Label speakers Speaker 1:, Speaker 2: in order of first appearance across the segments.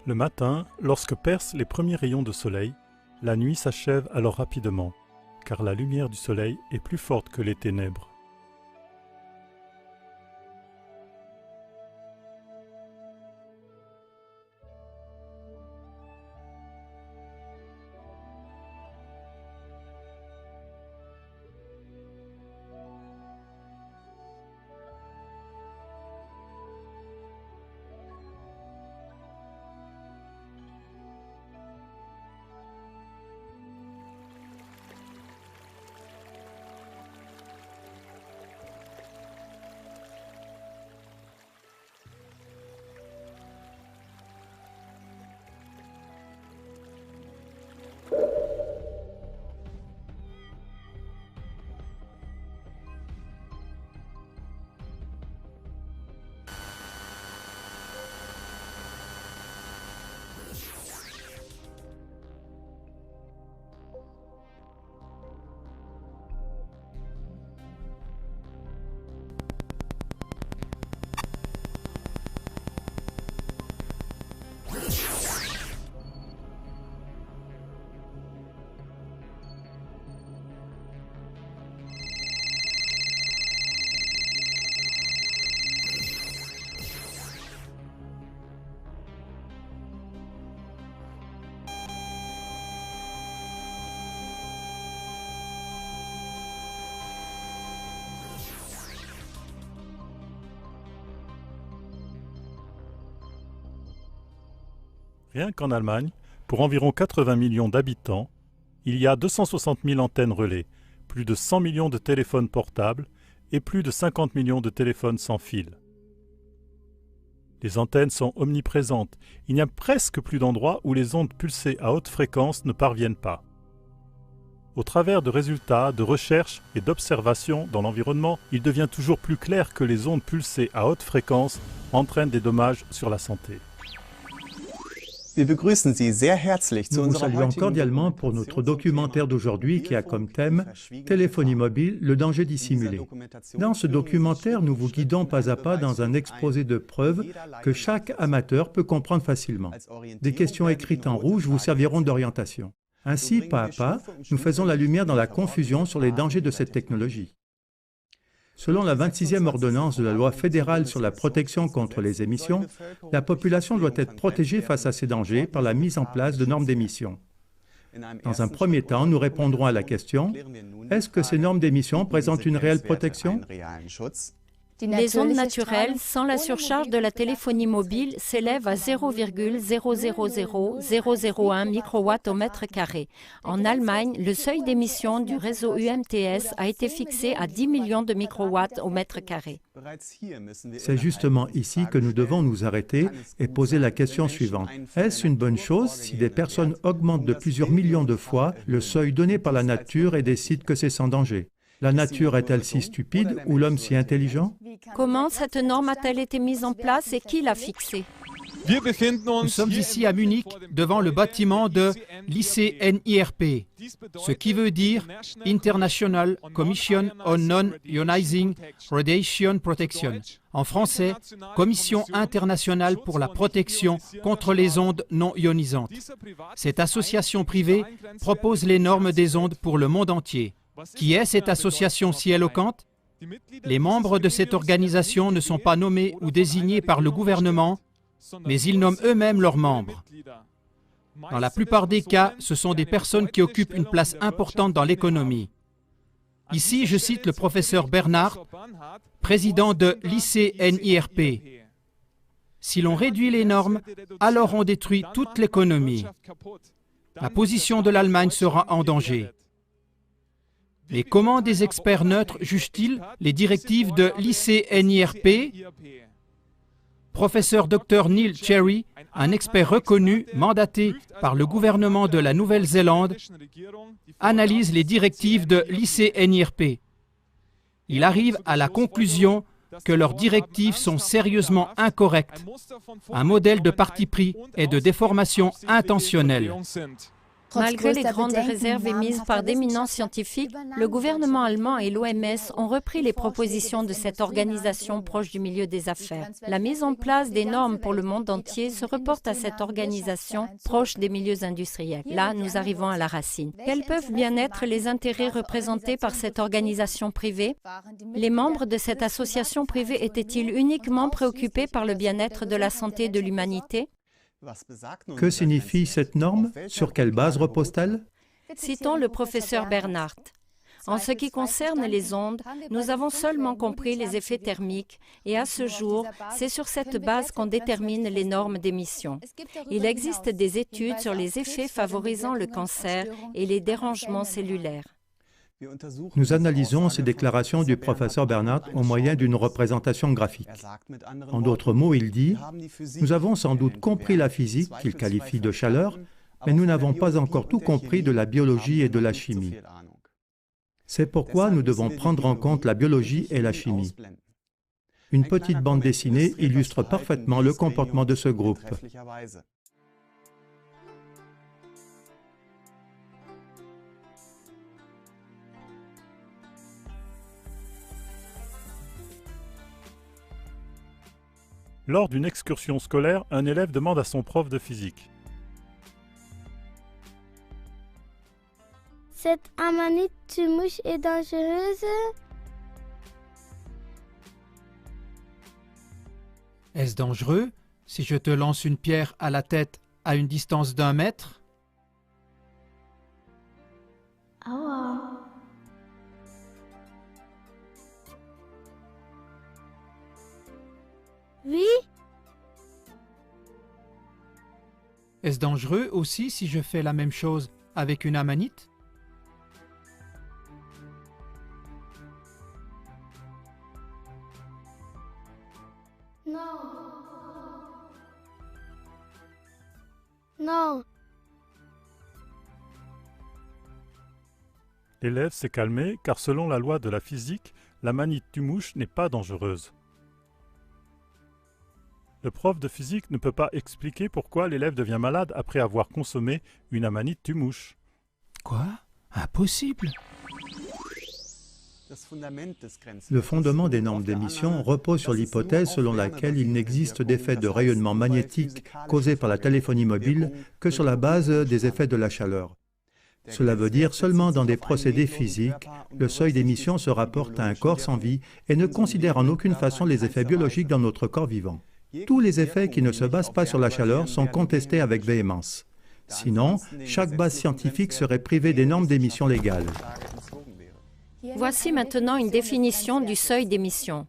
Speaker 1: Le matin, lorsque percent les premiers rayons de soleil, la nuit s'achève alors rapidement, car la lumière du soleil est plus forte que les ténèbres. Rien qu'en Allemagne, pour environ 80 millions d'habitants, il y a 260 000 antennes relais, plus de 100 millions de téléphones portables et plus de 50 millions de téléphones sans fil. Les antennes sont omniprésentes, il n'y a presque plus d'endroits où les ondes pulsées à haute fréquence ne parviennent pas. Au travers de résultats, de recherches et d'observations dans l'environnement, il devient toujours plus clair que les ondes pulsées à haute fréquence entraînent des dommages sur la santé.
Speaker 2: Nous vous
Speaker 3: saluons cordialement pour notre documentaire d'aujourd'hui qui a comme thème « Téléphonie mobile, le danger dissimulé ». Dans ce documentaire, nous vous guidons pas à pas dans un exposé de preuves que chaque amateur peut comprendre facilement. Des questions écrites en rouge vous serviront d'orientation. Ainsi, pas à pas, nous faisons la lumière dans la confusion sur les dangers de cette technologie. Selon la 26e ordonnance de la loi fédérale sur la protection contre les émissions, la population doit être protégée face à ces dangers par la mise en place de normes d'émission. Dans un premier temps, nous répondrons à la question « Est-ce que ces normes d'émission présentent une réelle protection ?»
Speaker 4: Les ondes naturelles, sans la surcharge de la téléphonie mobile, s'élèvent à 0,000001 microwatts au mètre carré. En Allemagne, le seuil d'émission du réseau UMTS a été fixé à 10 millions de microwatts au mètre carré.
Speaker 3: C'est justement ici que nous devons nous arrêter et poser la question suivante. Est-ce une bonne chose si des personnes augmentent de plusieurs millions de fois le seuil donné par la nature et décident que c'est sans danger ? La nature est-elle si stupide ou l'homme si intelligent?
Speaker 4: Comment cette norme a-t-elle été mise en place et qui l'a fixée?
Speaker 5: Nous sommes ici à Munich, devant le bâtiment de l'ICNIRP, ce qui veut dire International Commission on Non-Ionizing Radiation Protection. En français, Commission internationale pour la protection contre les ondes non ionisantes. Cette association privée propose les normes des ondes pour le monde entier. Qui est cette association si éloquente? Les membres de cette organisation ne sont pas nommés ou désignés par le gouvernement, mais ils nomment eux-mêmes leurs membres. Dans la plupart des cas, ce sont des personnes qui occupent une place importante dans l'économie. Ici, je cite le professeur Bernhard, président de l'ICNIRP. Si l'on réduit les normes, alors on détruit toute l'économie. La position de l'Allemagne sera en danger. Mais comment des experts neutres jugent-ils les directives de l'ICNIRP? Professeur Dr Neil Cherry, un expert reconnu, mandaté par le gouvernement de la Nouvelle-Zélande, analyse les directives de l'ICNIRP. Il arrive à la conclusion que leurs directives sont sérieusement incorrectes, un modèle de parti pris et de déformation intentionnelle.
Speaker 4: Malgré les grandes réserves émises par d'éminents scientifiques, le gouvernement allemand et l'OMS ont repris les propositions de cette organisation proche du milieu des affaires. La mise en place des normes pour le monde entier se reporte à cette organisation proche des milieux industriels. Là, nous arrivons à la racine. Quels peuvent bien être les intérêts représentés par cette organisation privée? Les membres de cette association privée étaient-ils uniquement préoccupés par le bien-être de la santé de l'humanité?
Speaker 3: Que signifie cette norme? Sur quelle base repose-t-elle?
Speaker 4: Citons le professeur Bernhardt. En ce qui concerne les ondes, nous avons seulement compris les effets thermiques et à ce jour, c'est sur cette base qu'on détermine les normes d'émission. Il existe des études sur les effets favorisant le cancer et les dérangements cellulaires.
Speaker 3: Nous analysons ces déclarations du professeur Bernhardt au moyen d'une représentation graphique. En d'autres mots, il dit « Nous avons sans doute compris la physique, qu'il qualifie de chaleur, mais nous n'avons pas encore tout compris de la biologie et de la chimie. C'est pourquoi nous devons prendre en compte la biologie et la chimie. » Une petite bande dessinée illustre parfaitement le comportement de ce groupe.
Speaker 1: Lors d'une excursion scolaire, un élève demande à son prof de physique.
Speaker 6: Cette amanite de mouche est dangereuse?
Speaker 5: Est-ce dangereux si je te lance une pierre à la tête à une distance d'1 mètre?
Speaker 6: Oui?
Speaker 5: Est-ce dangereux aussi si je fais la même chose avec une amanite?
Speaker 6: Non. Non.
Speaker 1: L'élève s'est calmé car selon la loi de la physique, la manite tue-mouche n'est pas dangereuse. Le prof de physique ne peut pas expliquer pourquoi l'élève devient malade après avoir consommé une amanite tue-mouche.
Speaker 5: Quoi? Impossible!
Speaker 3: Le fondement des normes d'émission repose sur l'hypothèse selon laquelle il n'existe d'effet de rayonnement magnétique causé par la téléphonie mobile que sur la base des effets de la chaleur. Cela veut dire seulement dans des procédés physiques, le seuil d'émission se rapporte à un corps sans vie et ne considère en aucune façon les effets biologiques dans notre corps vivant. Tous les effets qui ne se basent pas sur la chaleur sont contestés avec véhémence. Sinon, chaque base scientifique serait privée des normes d'émission légales.
Speaker 4: Voici maintenant une définition du seuil d'émission.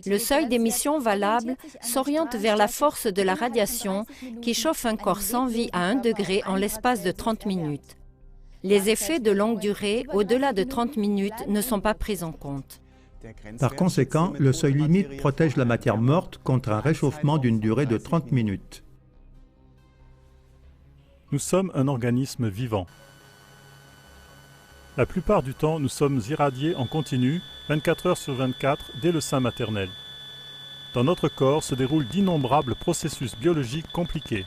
Speaker 4: Le seuil d'émission valable s'oriente vers la force de la radiation qui chauffe un corps sans vie à 1 degré en l'espace de 30 minutes. Les effets de longue durée, au-delà de 30 minutes, ne sont pas pris en compte.
Speaker 3: Par conséquent, le seuil limite protège la matière morte contre un réchauffement d'une durée de 30 minutes.
Speaker 1: Nous sommes un organisme vivant. La plupart du temps, nous sommes irradiés en continu, 24 heures sur 24, dès le sein maternel. Dans notre corps se déroulent d'innombrables processus biologiques compliqués.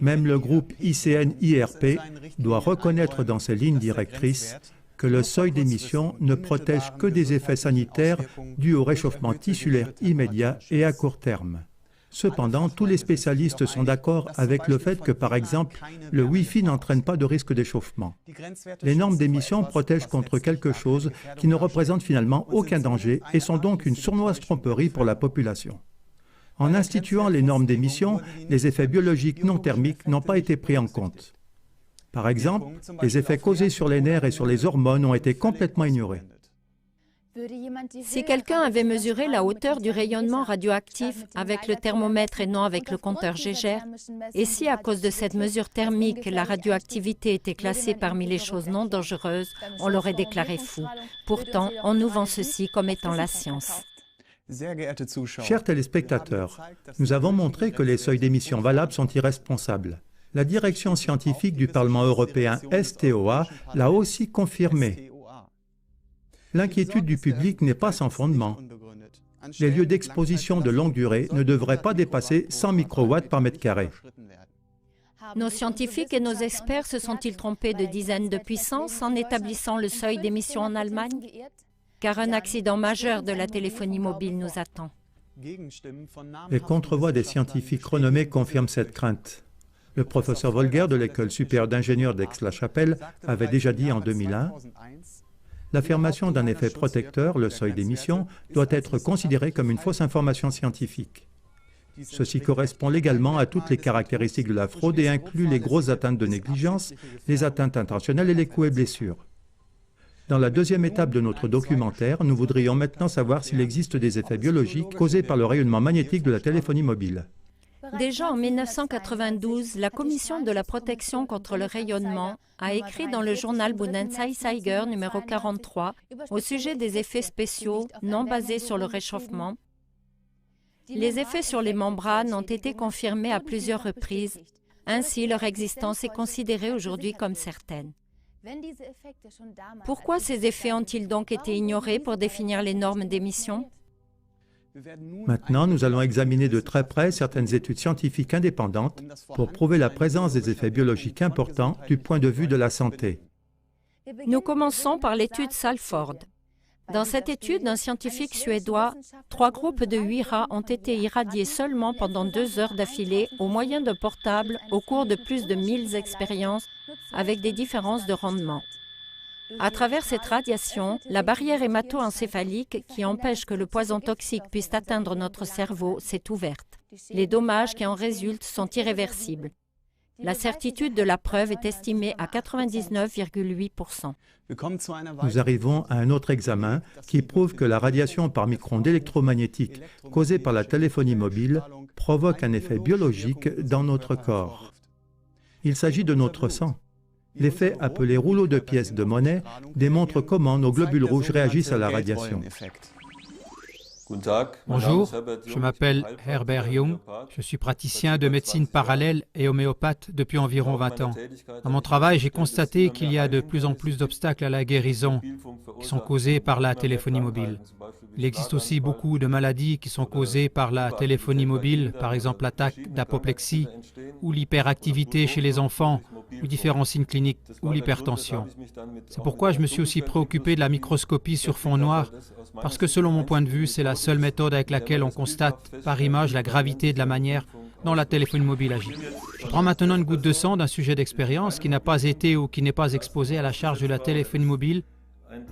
Speaker 3: Même le groupe ICN-IRP doit reconnaître dans ses lignes directrices que le seuil d'émission ne protège que des effets sanitaires dus au réchauffement tissulaire immédiat et à court terme. Cependant, tous les spécialistes sont d'accord avec le fait que, par exemple, le Wi-Fi n'entraîne pas de risque d'échauffement. Les normes d'émission protègent contre quelque chose qui ne représente finalement aucun danger et sont donc une sournoise tromperie pour la population. En instituant les normes d'émission, les effets biologiques non thermiques n'ont pas été pris en compte. Par exemple, les effets causés sur les nerfs et sur les hormones ont été complètement ignorés.
Speaker 4: Si quelqu'un avait mesuré la hauteur du rayonnement radioactif avec le thermomètre et non avec le compteur Geiger, et si à cause de cette mesure thermique, la radioactivité était classée parmi les choses non dangereuses, on l'aurait déclaré fou. Pourtant, on nous vend ceci comme étant la science.
Speaker 3: Chers téléspectateurs, nous avons montré que les seuils d'émission valables sont irresponsables. La direction scientifique du Parlement européen STOA l'a aussi confirmé. L'inquiétude du public n'est pas sans fondement. Les lieux d'exposition de longue durée ne devraient pas dépasser 100 microwatts par mètre carré.
Speaker 4: Nos scientifiques et nos experts se sont-ils trompés de dizaines de puissances en établissant le seuil d'émission en Allemagne? Car un accident majeur de la téléphonie mobile nous attend.
Speaker 3: Les contrevoix des scientifiques renommés confirment cette crainte. Le professeur Volger de l'École supérieure d'ingénieurs d'Aix-la-Chapelle avait déjà dit en 2001 « L'affirmation d'un effet protecteur, le seuil d'émission, doit être considérée comme une fausse information scientifique. Ceci correspond légalement à toutes les caractéristiques de la fraude et inclut les grosses atteintes de négligence, les atteintes intentionnelles et les coups et blessures. » Dans la deuxième étape de notre documentaire, nous voudrions maintenant savoir s'il existe des effets biologiques causés par le rayonnement magnétique de la téléphonie mobile.
Speaker 4: Déjà en 1992, la Commission de la protection contre le rayonnement a écrit dans le journal Bundesanzeiger numéro 43 au sujet des effets spéciaux non basés sur le réchauffement. Les effets sur les membranes ont été confirmés à plusieurs reprises. Ainsi, leur existence est considérée aujourd'hui comme certaine. Pourquoi ces effets ont-ils donc été ignorés pour définir les normes d'émission?
Speaker 3: Maintenant, nous allons examiner de très près certaines études scientifiques indépendantes pour prouver la présence des effets biologiques importants du point de vue de la santé.
Speaker 4: Nous commençons par l'étude Salford. Dans cette étude d'un scientifique suédois, 3 groupes de 8 rats ont été irradiés seulement pendant 2 heures d'affilée au moyen de portables au cours de plus de 1000 expériences avec des différences de rendement. À travers cette radiation, la barrière hémato-encéphalique qui empêche que le poison toxique puisse atteindre notre cerveau s'est ouverte. Les dommages qui en résultent sont irréversibles. La certitude de la preuve est estimée à 99,8%.
Speaker 3: Nous arrivons à un autre examen qui prouve que la radiation par micro-ondes électromagnétiques causée par la téléphonie mobile provoque un effet biologique dans notre corps. Il s'agit de notre sang. L'effet appelé rouleau de pièces de monnaie démontre comment nos globules rouges réagissent à la radiation.
Speaker 5: Bonjour, je m'appelle Herbert Jung, je suis praticien de médecine parallèle et homéopathe depuis environ 20 ans. Dans mon travail, j'ai constaté qu'il y a de plus en plus d'obstacles à la guérison qui sont causés par la téléphonie mobile. Il existe aussi beaucoup de maladies qui sont causées par la téléphonie mobile, par exemple l'attaque d'apoplexie ou l'hyperactivité chez les enfants ou différents signes cliniques ou l'hypertension. C'est pourquoi je me suis aussi préoccupé de la microscopie sur fond noir, parce que selon mon point de vue, c'est la seule méthode avec laquelle on constate par image la gravité de la manière dont la téléphonie mobile agit. Je prends maintenant une goutte de sang d'un sujet d'expérience qui n'a pas été ou qui n'est pas exposé à la charge de la téléphonie mobile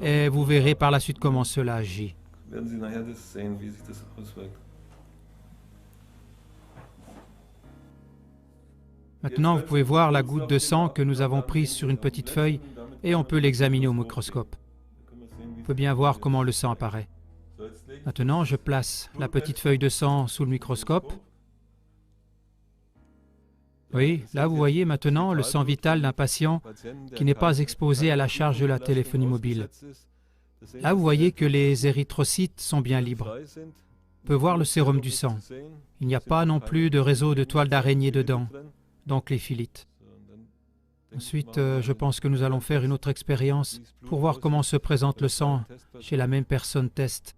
Speaker 5: et vous verrez par la suite comment cela agit. Maintenant, vous pouvez voir la goutte de sang que nous avons prise sur une petite feuille et on peut l'examiner au microscope. On peut bien voir comment le sang apparaît. Maintenant, je place la petite feuille de sang sous le microscope. Oui, là vous voyez maintenant le sang vital d'un patient qui n'est pas exposé à la charge de la téléphonie mobile. Là vous voyez que les érythrocytes sont bien libres. On peut voir le sérum du sang. Il n'y a pas non plus de réseau de toiles d'araignée dedans, donc les philites. Ensuite, je pense que nous allons faire une autre expérience pour voir comment se présente le sang chez la même personne test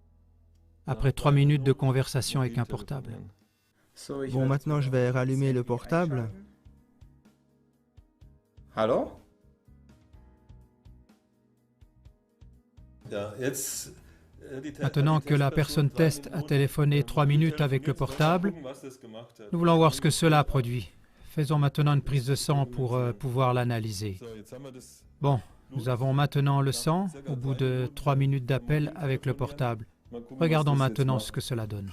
Speaker 5: après 3 minutes de conversation avec un portable.
Speaker 7: Bon, maintenant je vais rallumer le portable.
Speaker 8: Allô?
Speaker 5: Maintenant que la personne test a téléphoné 3 minutes avec le portable, nous voulons voir ce que cela produit. Faisons maintenant une prise de sang pour pouvoir l'analyser. Bon, nous avons maintenant le sang au bout de 3 minutes d'appel avec le portable. Regardons maintenant ce que cela donne.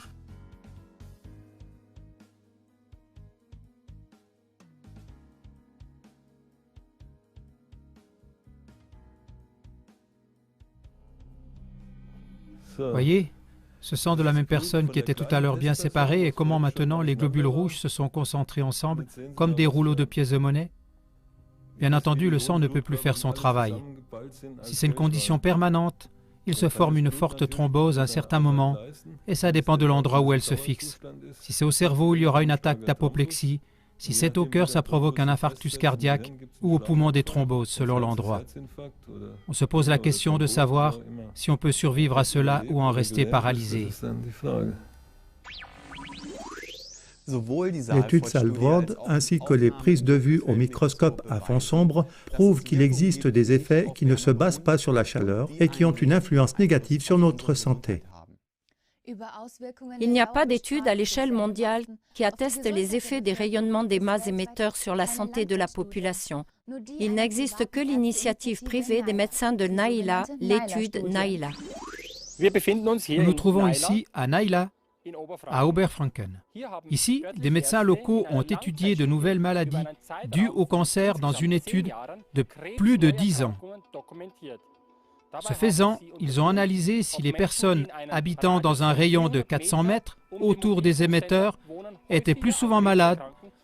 Speaker 5: Voyez, ce sang de la même personne qui était tout à l'heure bien séparé et comment maintenant les globules rouges se sont concentrés ensemble comme des rouleaux de pièces de monnaie. Bien entendu, le sang ne peut plus faire son travail. Si c'est une condition permanente, il se forme une forte thrombose à un certain moment et ça dépend de l'endroit où elle se fixe. Si c'est au cerveau, il y aura une attaque d'apoplexie. Si c'est au cœur, ça provoque un infarctus cardiaque ou au poumon des thromboses selon l'endroit. On se pose la question de savoir si on peut survivre à cela ou en rester paralysé.
Speaker 3: L'étude Salvord ainsi que les prises de vue au microscope à fond sombre prouvent qu'il existe des effets qui ne se basent pas sur la chaleur et qui ont une influence négative sur notre santé.
Speaker 4: Il n'y a pas d'études à l'échelle mondiale qui attestent les effets des rayonnements des mâts émetteurs sur la santé de la population. Il n'existe que l'initiative privée des médecins de Naila, l'étude Naila.
Speaker 5: Nous nous trouvons ici à Naila, à Oberfranken. Ici, des médecins locaux ont étudié de nouvelles maladies dues au cancer dans une étude de plus de 10 ans. Ce faisant, ils ont analysé si les personnes habitant dans un rayon de 400 mètres autour des émetteurs étaient plus souvent malades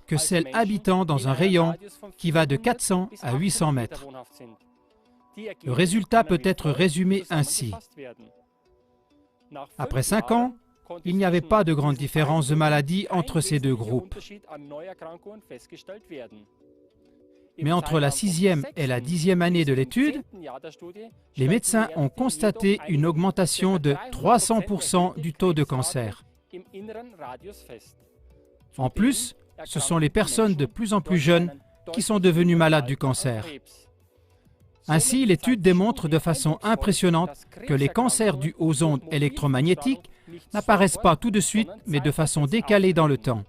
Speaker 5: que celles habitant dans un rayon qui va de 400 à 800 mètres. Le résultat peut être résumé ainsi. Après 5 ans, il n'y avait pas de grande différence de maladie entre ces deux groupes. Mais entre la 6e et la 10e année de l'étude, les médecins ont constaté une augmentation de 300% du taux de cancer. En plus, ce sont les personnes de plus en plus jeunes qui sont devenues malades du cancer. Ainsi, l'étude démontre de façon impressionnante que les cancers dus aux ondes électromagnétiques n'apparaissent pas tout de suite, mais de façon décalée dans le temps.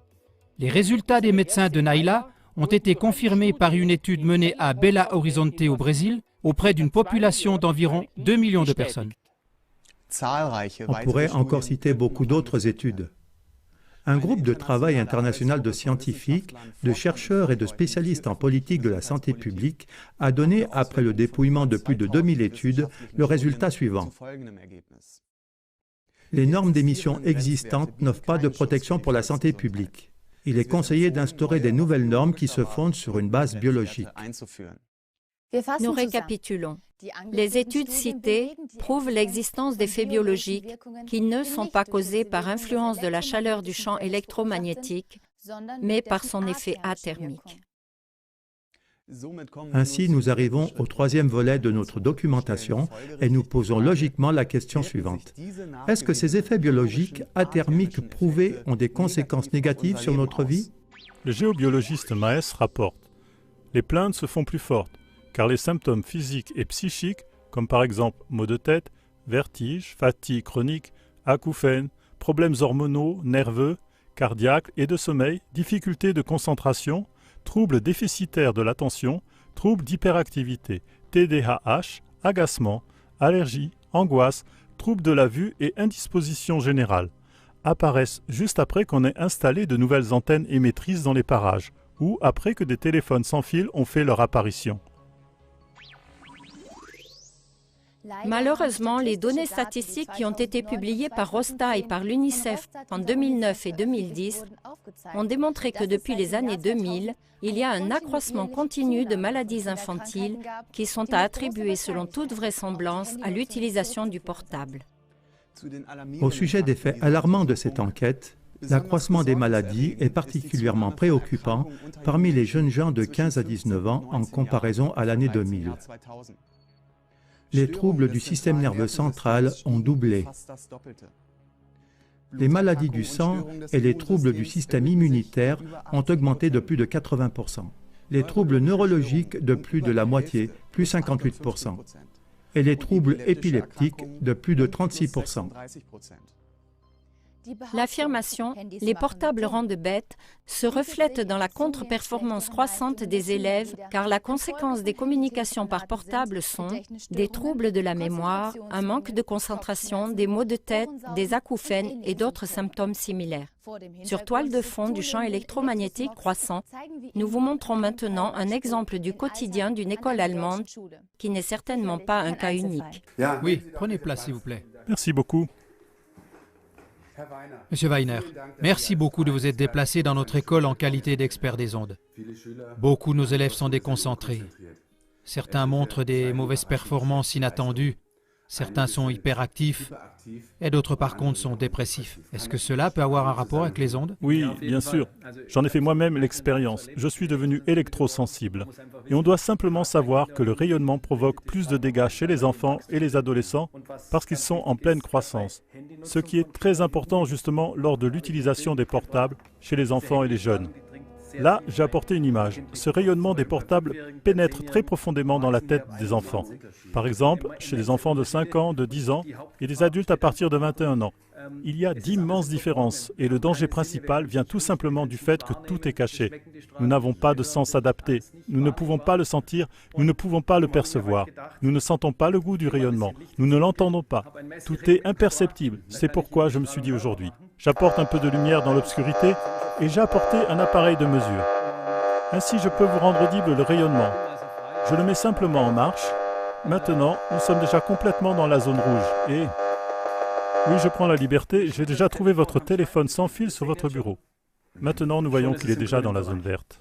Speaker 5: Les résultats des médecins de Naila ont été confirmés par une étude menée à Belo Horizonte au Brésil, auprès d'une population d'environ 2 millions de personnes.
Speaker 3: On pourrait encore citer beaucoup d'autres études. Un groupe de travail international de scientifiques, de chercheurs et de spécialistes en politique de la santé publique a donné, après le dépouillement de plus de 2000 études, le résultat suivant. Les normes d'émission existantes n'offrent pas de protection pour la santé publique. Il est conseillé d'instaurer des nouvelles normes qui se fondent sur une base biologique.
Speaker 4: Nous récapitulons. Les études citées prouvent l'existence d'effets biologiques qui ne sont pas causés par influence de la chaleur du champ électromagnétique, mais par son effet athermique.
Speaker 3: Ainsi, nous arrivons au troisième volet de notre documentation et nous posons logiquement la question suivante. Est-ce que ces effets biologiques athermiques prouvés ont des conséquences négatives sur notre vie?
Speaker 1: Le géobiologiste Maes rapporte « Les plaintes se font plus fortes, car les symptômes physiques et psychiques, comme par exemple maux de tête, vertiges, fatigue chronique, acouphènes, problèmes hormonaux, nerveux, cardiaques et de sommeil, difficultés de concentration, troubles déficitaires de l'attention, troubles d'hyperactivité, TDAH, agacement, allergie, angoisse, troubles de la vue et indisposition générale apparaissent juste après qu'on ait installé de nouvelles antennes émettrices dans les parages ou après que des téléphones sans fil ont fait leur apparition.
Speaker 4: Malheureusement, les données statistiques qui ont été publiées par Rosta et par l'UNICEF en 2009 et 2010 ont démontré que depuis les années 2000, il y a un accroissement continu de maladies infantiles qui sont à attribuer selon toute vraisemblance à l'utilisation du portable.
Speaker 3: Au sujet des faits alarmants de cette enquête, l'accroissement des maladies est particulièrement préoccupant parmi les jeunes gens de 15 à 19 ans en comparaison à l'année 2000. Les troubles du système nerveux central ont doublé. Les maladies du sang et les troubles du système immunitaire ont augmenté de plus de 80%. Les troubles neurologiques de plus de la moitié, plus 58%. Et les troubles épileptiques de plus de 36%.
Speaker 4: L'affirmation « les portables rendent bêtes » se reflète dans la contre-performance croissante des élèves car la conséquence des communications par portable sont des troubles de la mémoire, un manque de concentration, des maux de tête, des acouphènes et d'autres symptômes similaires. Sur toile de fond du champ électromagnétique croissant, nous vous montrons maintenant un exemple du quotidien d'une école allemande qui n'est certainement pas un cas unique.
Speaker 5: Oui, prenez place s'il vous plaît.
Speaker 1: Merci beaucoup.
Speaker 5: Monsieur Weiner, merci beaucoup de vous être déplacé dans notre école en qualité d'expert des ondes. Beaucoup de nos élèves sont déconcentrés. Certains montrent des mauvaises performances inattendues. Certains sont hyperactifs et d'autres par contre sont dépressifs. Est-ce que cela peut avoir un rapport avec les ondes?
Speaker 1: Oui, bien sûr. J'en ai fait moi-même l'expérience. Je suis devenu électrosensible. Et on doit simplement savoir que le rayonnement provoque plus de dégâts chez les enfants et les adolescents parce qu'ils sont en pleine croissance. Ce qui est très important justement lors de l'utilisation des portables chez les enfants et les jeunes. Là, j'ai apporté une image. Ce rayonnement des portables pénètre très profondément dans la tête des enfants. Par exemple, chez les enfants de 5 ans, de 10 ans et des adultes à partir de 21 ans. Il y a d'immenses différences et le danger principal vient tout simplement du fait que tout est caché. Nous n'avons pas de sens adapté. Nous ne pouvons pas le sentir, nous ne pouvons pas le percevoir. Nous ne sentons pas le goût du rayonnement. Nous ne l'entendons pas. Tout est imperceptible. C'est pourquoi je me suis dit aujourd'hui, j'apporte un peu de lumière dans l'obscurité et j'ai apporté un appareil de mesure. Ainsi, je peux vous rendre audible le rayonnement. Je le mets simplement en marche. Maintenant, nous sommes déjà complètement dans la zone rouge. Et oui, je prends la liberté, j'ai déjà trouvé votre téléphone sans fil sur votre bureau. Maintenant, nous voyons qu'il est déjà dans la zone verte.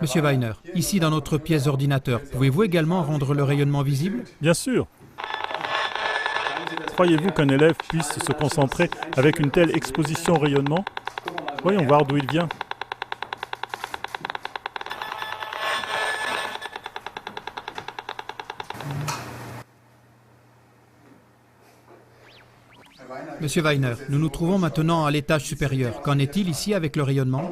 Speaker 5: Monsieur Weiner, ici dans notre pièce d'ordinateur, pouvez-vous également rendre le rayonnement visible?
Speaker 1: Bien sûr. Croyez-vous qu'un élève puisse se concentrer avec une telle exposition au rayonnement? Voyons voir d'où il vient.
Speaker 5: Monsieur Weiner, nous nous trouvons maintenant à l'étage supérieur. Qu'en est-il ici avec le rayonnement?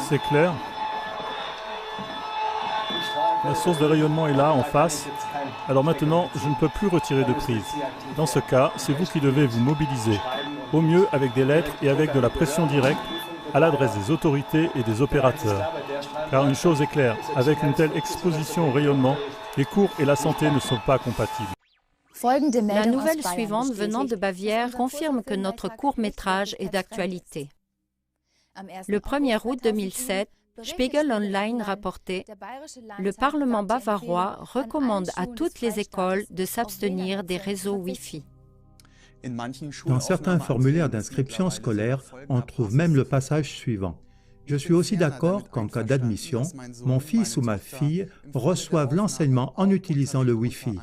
Speaker 1: C'est clair. La source de rayonnement est là, en face. Alors maintenant, je ne peux plus retirer de prise. Dans ce cas, c'est vous qui devez vous mobiliser. Au mieux avec des lettres et avec de la pression directe à l'adresse des autorités et des opérateurs. Car une chose est claire, avec une telle exposition au rayonnement, les cours et la santé ne sont pas compatibles.
Speaker 4: La nouvelle suivante venant de Bavière confirme que notre court-métrage est d'actualité. Le 1er août 2007, Spiegel Online rapportait « Le Parlement bavarois recommande à toutes les écoles de s'abstenir des réseaux Wi-Fi ».
Speaker 3: Dans certains formulaires d'inscription scolaire, on trouve même le passage suivant. Je suis aussi d'accord qu'en cas d'admission, mon fils ou ma fille reçoivent l'enseignement en utilisant le Wi-Fi.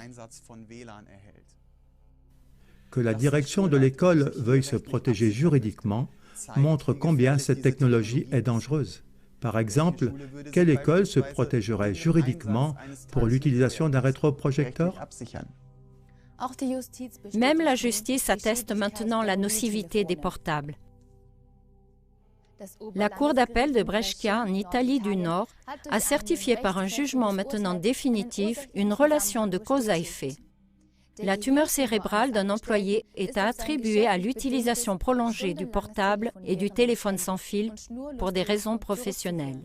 Speaker 3: Que la direction de l'école veuille se protéger juridiquement montre combien cette technologie est dangereuse. Par exemple, quelle école se protégerait juridiquement pour l'utilisation d'un rétroprojecteur?
Speaker 4: Même la justice atteste maintenant la nocivité des portables. La Cour d'appel de Brescia, en Italie du Nord, a certifié par un jugement maintenant définitif une relation de cause à effet. La tumeur cérébrale d'un employé est attribuée à l'utilisation prolongée du portable et du téléphone sans fil pour des raisons professionnelles.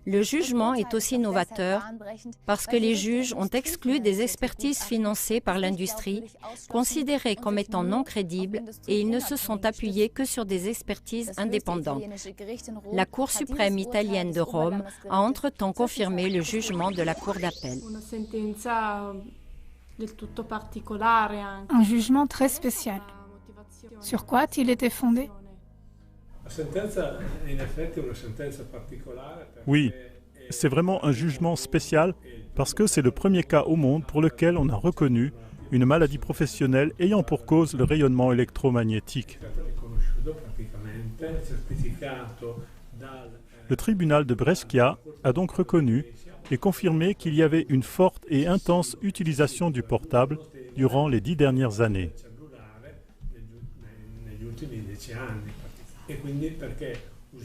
Speaker 4: Le jugement est aussi novateur parce que les juges ont exclu des expertises financées par l'industrie, considérées comme étant non crédibles, et ils ne se sont appuyés que sur des expertises indépendantes. La Cour suprême italienne de Rome a entre-temps confirmé le jugement de la Cour d'appel.
Speaker 8: Un jugement très spécial. Sur quoi a-t-il été fondé?
Speaker 1: Oui, c'est vraiment un jugement spécial parce que c'est le premier cas au monde pour lequel on a reconnu une maladie professionnelle ayant pour cause le rayonnement électromagnétique. Le tribunal de Brescia a donc reconnu et confirmé qu'il y avait une forte et intense utilisation du portable durant les 10 dernières années.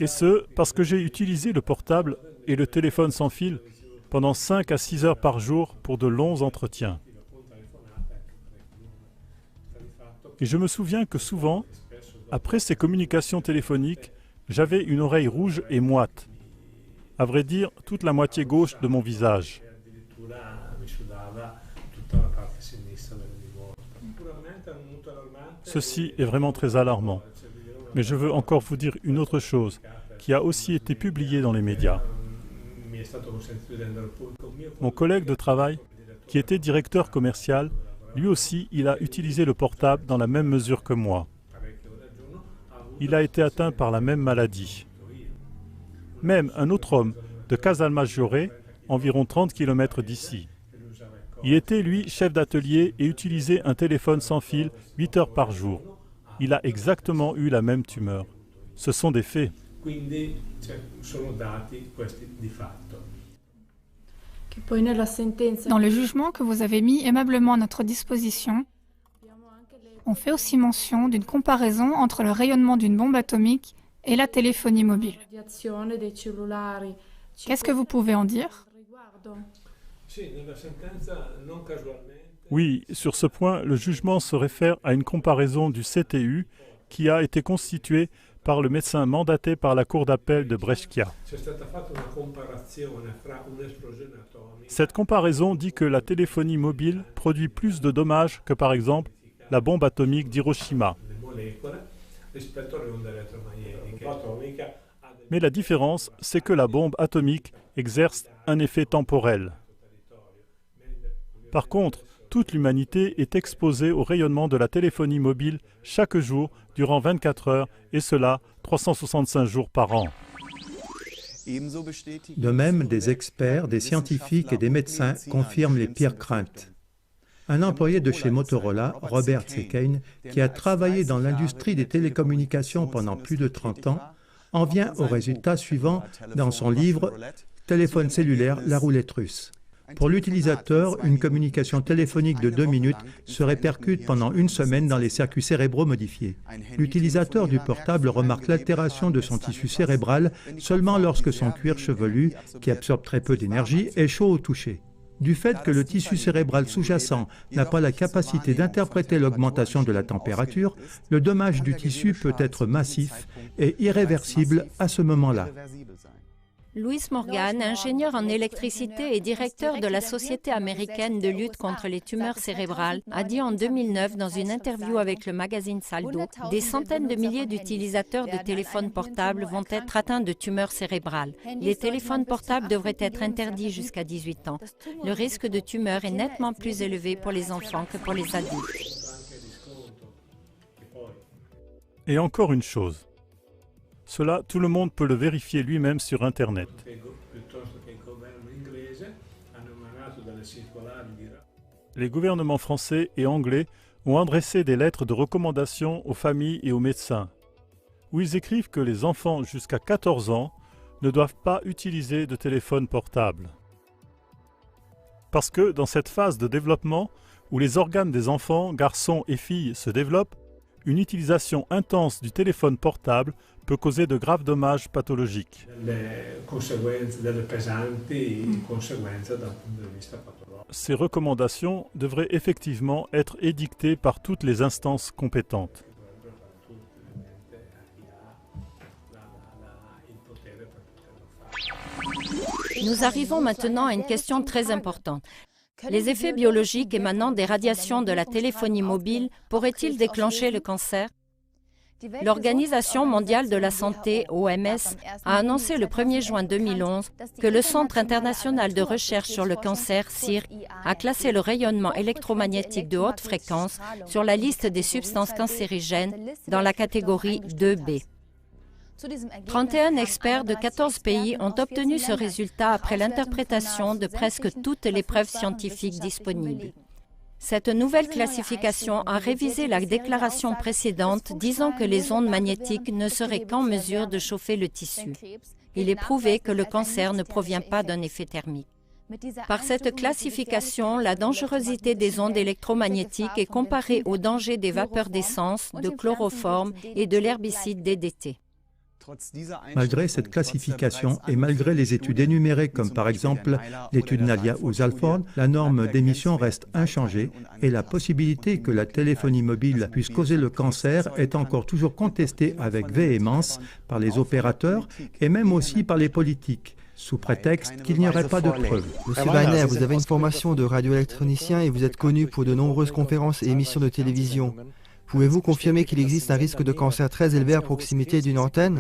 Speaker 1: Et ce, parce que j'ai utilisé le portable et le téléphone sans fil pendant 5 à 6 heures par jour pour de longs entretiens. Et je me souviens que souvent, après ces communications téléphoniques, j'avais une oreille rouge et moite. À vrai dire, toute la moitié gauche de mon visage. Ceci est vraiment très alarmant. Mais je veux encore vous dire une autre chose qui a aussi été publiée dans les médias. Mon collègue de travail, qui était directeur commercial, lui aussi, il a utilisé le portable dans la même mesure que moi. Il a été atteint par la même maladie. Même un autre homme de Casalmaggiore, environ 30 km d'ici. Il était, lui, chef d'atelier et utilisait un téléphone sans fil 8 heures par jour. Il a exactement eu la même tumeur. Ce sont des faits.
Speaker 8: Dans le jugement que vous avez mis aimablement à notre disposition, on fait aussi mention d'une comparaison entre le rayonnement d'une bombe atomique et la téléphonie mobile. Qu'est-ce que vous pouvez en dire?
Speaker 1: Oui, sur ce point, le jugement se réfère à une comparaison du CTU qui a été constituée par le médecin mandaté par la Cour d'appel de Brescia. Cette comparaison dit que la téléphonie mobile produit plus de dommages que par exemple la bombe atomique d'Hiroshima. Mais la différence, c'est que la bombe atomique exerce un effet temporel. Par contre, toute l'humanité est exposée au rayonnement de la téléphonie mobile chaque jour durant 24 heures, et cela 365 jours par an.
Speaker 3: De même, des experts, des scientifiques et des médecins confirment les pires craintes. Un employé de chez Motorola, Robert Sekane, qui a travaillé dans l'industrie des télécommunications pendant plus de 30 ans, en vient au résultat suivant dans son livre « Téléphone cellulaire, la roulette russe ». Pour l'utilisateur, une communication téléphonique de 2 minutes se répercute pendant une semaine dans les circuits cérébraux modifiés. L'utilisateur du portable remarque l'altération de son tissu cérébral seulement lorsque son cuir chevelu, qui absorbe très peu d'énergie, est chaud au toucher. Du fait que le tissu cérébral sous-jacent n'a pas la capacité d'interpréter l'augmentation de la température, le dommage du tissu peut être massif et irréversible à ce moment-là.
Speaker 4: Louis Morgan, ingénieur en électricité et directeur de la Société américaine de lutte contre les tumeurs cérébrales, a dit en 2009 dans une interview avec le magazine Saldo, des centaines de milliers d'utilisateurs de téléphones portables vont être atteints de tumeurs cérébrales. Les téléphones portables devraient être interdits jusqu'à 18 ans. Le risque de tumeur est nettement plus élevé pour les enfants que pour les adultes.
Speaker 1: Et encore une chose. Cela, tout le monde peut le vérifier lui-même sur Internet. Les gouvernements français et anglais ont adressé des lettres de recommandation aux familles et aux médecins, où ils écrivent que les enfants jusqu'à 14 ans ne doivent pas utiliser de téléphone portable. Parce que dans cette phase de développement, où les organes des enfants, garçons et filles, se développent, une utilisation intense du téléphone portable peut causer de graves dommages pathologiques. Ces recommandations devraient effectivement être édictées par toutes les instances compétentes.
Speaker 4: Nous arrivons maintenant à une question très importante. Les effets biologiques émanant des radiations de la téléphonie mobile pourraient-ils déclencher le cancer? L'Organisation mondiale de la santé, OMS, a annoncé le 1er juin 2011 que le Centre international de recherche sur le cancer, CIR, a classé le rayonnement électromagnétique de haute fréquence sur la liste des substances cancérigènes dans la catégorie 2B. 31 experts de 14 pays ont obtenu ce résultat après l'interprétation de presque toutes les preuves scientifiques disponibles. Cette nouvelle classification a révisé la déclaration précédente disant que les ondes magnétiques ne seraient qu'en mesure de chauffer le tissu. Il est prouvé que le cancer ne provient pas d'un effet thermique. Par cette classification, la dangerosité des ondes électromagnétiques est comparée au danger des vapeurs d'essence, de chloroforme et de l'herbicide DDT.
Speaker 3: Malgré cette classification et malgré les études énumérées comme par exemple l'étude Nalia ou Zalford, la norme d'émission reste inchangée et la possibilité que la téléphonie mobile puisse causer le cancer est encore toujours contestée avec véhémence par les opérateurs et même aussi par les politiques, sous prétexte qu'il n'y aurait pas de preuves.
Speaker 7: Monsieur Weiner, vous avez une formation de radioélectronicien et vous êtes connu pour de nombreuses conférences et émissions de télévision. Pouvez-vous confirmer qu'il existe un risque de cancer très élevé à proximité d'une antenne?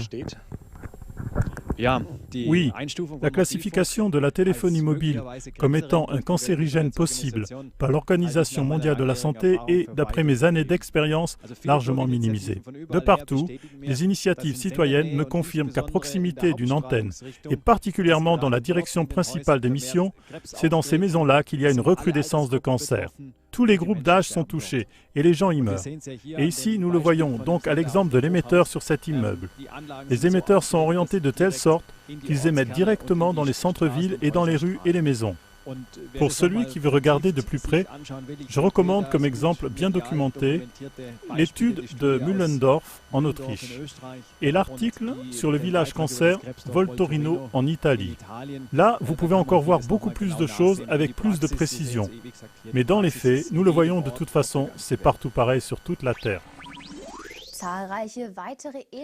Speaker 1: Oui, la classification de la téléphonie mobile comme étant un cancérigène possible par l'Organisation mondiale de la santé est, d'après mes années d'expérience, largement minimisée. De partout, les initiatives citoyennes me confirment qu'à proximité d'une antenne, et particulièrement dans la direction principale d'émission, c'est dans ces maisons-là qu'il y a une recrudescence de cancer. Tous les groupes d'âge sont touchés et les gens y meurent. Et ici, nous le voyons donc à l'exemple de l'émetteur sur cet immeuble. Les émetteurs sont orientés de telle sorte qu'ils émettent directement dans les centres-villes et dans les rues et les maisons. Pour celui qui veut regarder de plus près, je recommande comme exemple bien documenté l'étude de Müllendorf en Autriche et l'article sur le village cancer Voltorino en Italie. Là, vous pouvez encore voir beaucoup plus de choses avec plus de précision. Mais dans les faits, nous le voyons de toute façon, c'est partout pareil sur toute la Terre.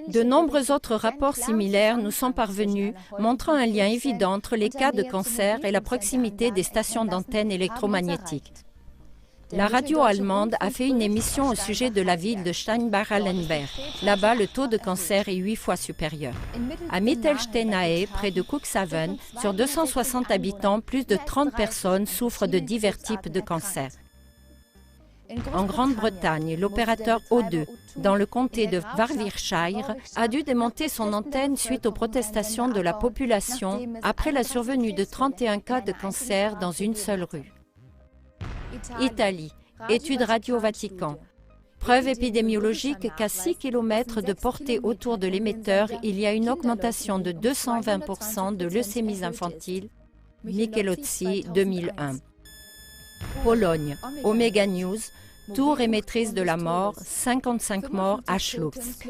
Speaker 4: De nombreux autres rapports similaires nous sont parvenus, montrant un lien évident entre les cas de cancer et la proximité des stations d'antennes électromagnétiques. La radio allemande a fait une émission au sujet de la ville de Steinbach-Allenberg. Là-bas, le taux de cancer est 8 fois supérieur. À Mittelsteinae, près de Cuxhaven, sur 260 habitants, plus de 30 personnes souffrent de divers types de cancers. En Grande-Bretagne, l'opérateur O2, dans le comté de Warwickshire, a dû démonter son antenne suite aux protestations de la population après la survenue de 31 cas de cancer dans une seule rue. Italie, étude Radio Vatican. Preuve épidémiologique qu'à 6 km de portée autour de l'émetteur, il y a une augmentation de 220% de leucémies infantiles. Michelozzi, 2001. Pologne, Omega News, tour émettrice de la mort, 55 morts à Chlousk.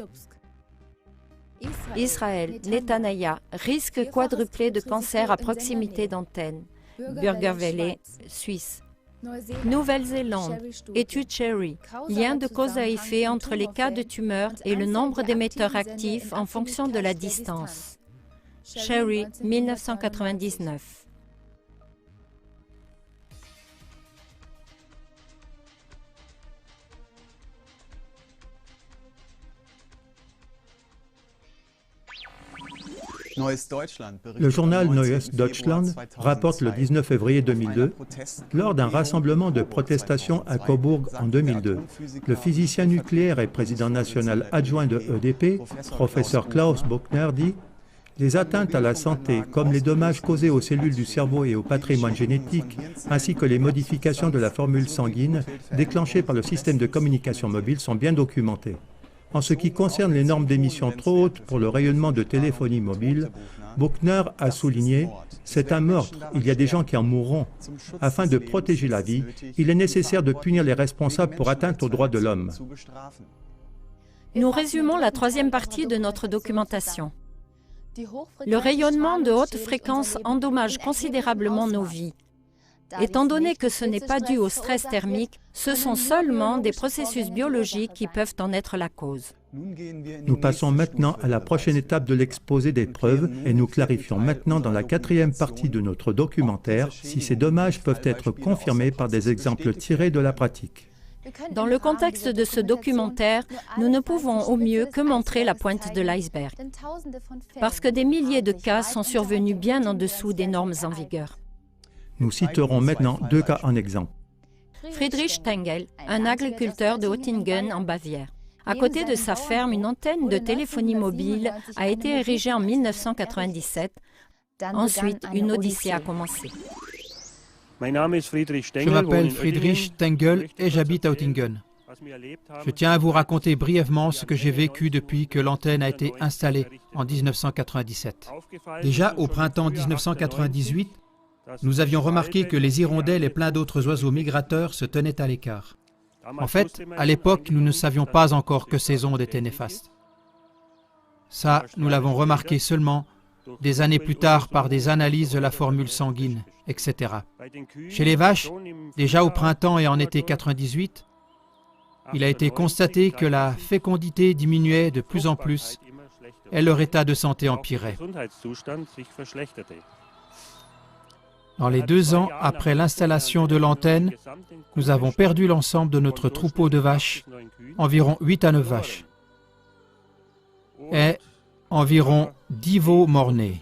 Speaker 4: Israël, Netanyahu, risque quadruplé de cancer à proximité d'antenne. Burgerwelle, Suisse. Nouvelle-Zélande, étude Cherry, lien de cause à effet entre les cas de tumeur et le nombre d'émetteurs actifs en fonction de la distance. Cherry, 1999.
Speaker 3: Le journal Neues Deutschland rapporte le 19 février 2002, lors d'un rassemblement de protestation à Cobourg en 2002, le physicien nucléaire et président national adjoint de EDP, professeur Klaus Buchner, dit « Les atteintes à la santé, comme les dommages causés aux cellules du cerveau et au patrimoine génétique, ainsi que les modifications de la formule sanguine déclenchées par le système de communication mobile sont bien documentées. En ce qui concerne les normes d'émission trop hautes pour le rayonnement de téléphonie mobile, Buchner a souligné « C'est un meurtre, il y a des gens qui en mourront. Afin de protéger la vie, il est nécessaire de punir les responsables pour atteinte aux droits de l'homme. »
Speaker 4: Nous résumons la troisième partie de notre documentation. Le rayonnement de haute fréquence endommage considérablement nos vies. Étant donné que ce n'est pas dû au stress thermique, ce sont seulement des processus biologiques qui peuvent en être la cause.
Speaker 3: Nous passons maintenant à la prochaine étape de l'exposé des preuves et nous clarifions maintenant dans la quatrième partie de notre documentaire si ces dommages peuvent être confirmés par des exemples tirés de la pratique.
Speaker 4: Dans le contexte de ce documentaire, nous ne pouvons au mieux que montrer la pointe de l'iceberg, parce que des milliers de cas sont survenus bien en dessous des normes en vigueur.
Speaker 3: Nous citerons maintenant deux cas en exemple.
Speaker 4: Friedrich Stengel, un agriculteur de Oettingen en Bavière. À côté de sa ferme, une antenne de téléphonie mobile a été érigée en 1997. Ensuite, une odyssée a commencé.
Speaker 5: Je m'appelle Friedrich Stengel et j'habite à Oettingen. Je tiens à vous raconter brièvement ce que j'ai vécu depuis que l'antenne a été installée en 1997. Déjà au printemps 1998, nous avions remarqué que les hirondelles et plein d'autres oiseaux migrateurs se tenaient à l'écart. En fait, à l'époque, nous ne savions pas encore que ces ondes étaient néfastes. Ça, nous l'avons remarqué seulement des années plus tard par des analyses de la formule sanguine, etc. Chez les vaches, déjà au printemps et en été 98, il a été constaté que la fécondité diminuait de plus en plus et leur état de santé empirait. Dans les 2 ans après l'installation de l'antenne, nous avons perdu l'ensemble de notre troupeau de vaches, environ 8 à 9 vaches. Et environ 10 veaux morts-nés.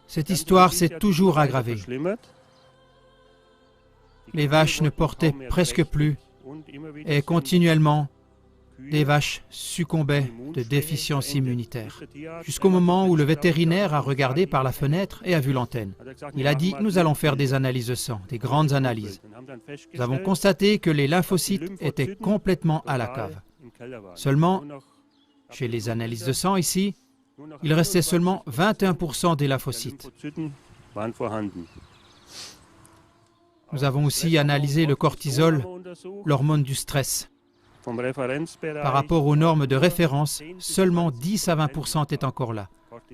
Speaker 5: Cette histoire s'est toujours aggravée. Les vaches ne portaient presque plus et continuellement, les vaches succombaient de déficience immunitaire. Jusqu'au moment où le vétérinaire a regardé par la fenêtre et a vu l'antenne. Il a dit « Nous allons faire des analyses de sang, des grandes analyses. » Nous avons constaté que les lymphocytes étaient complètement à la cave. Seulement, chez les analyses de sang ici, il restait seulement 21% des lymphocytes. Nous avons aussi analysé le cortisol, l'hormone du stress. Par rapport aux normes de référence, seulement 10 à 20% est encore là.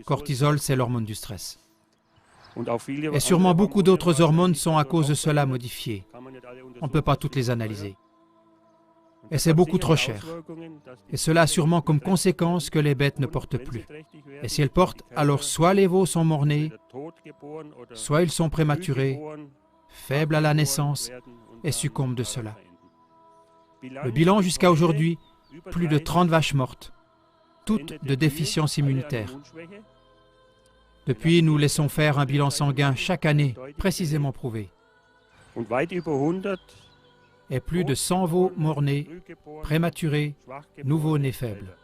Speaker 5: Cortisol, c'est l'hormone du stress. Et sûrement beaucoup d'autres hormones sont à cause de cela modifiées. On ne peut pas toutes les analyser. Et c'est beaucoup trop cher. Et cela a sûrement comme conséquence que les bêtes ne portent plus. Et si elles portent, alors soit les veaux sont morts-nés, soit ils sont prématurés, faibles à la naissance et succombent de cela. Le bilan jusqu'à aujourd'hui, plus de 30 vaches mortes, toutes de déficience immunitaire. Depuis, nous laissons faire un bilan sanguin chaque année, précisément prouvé. Et plus de 100 veaux morts-nés, prématurés, nouveaux-nés faibles.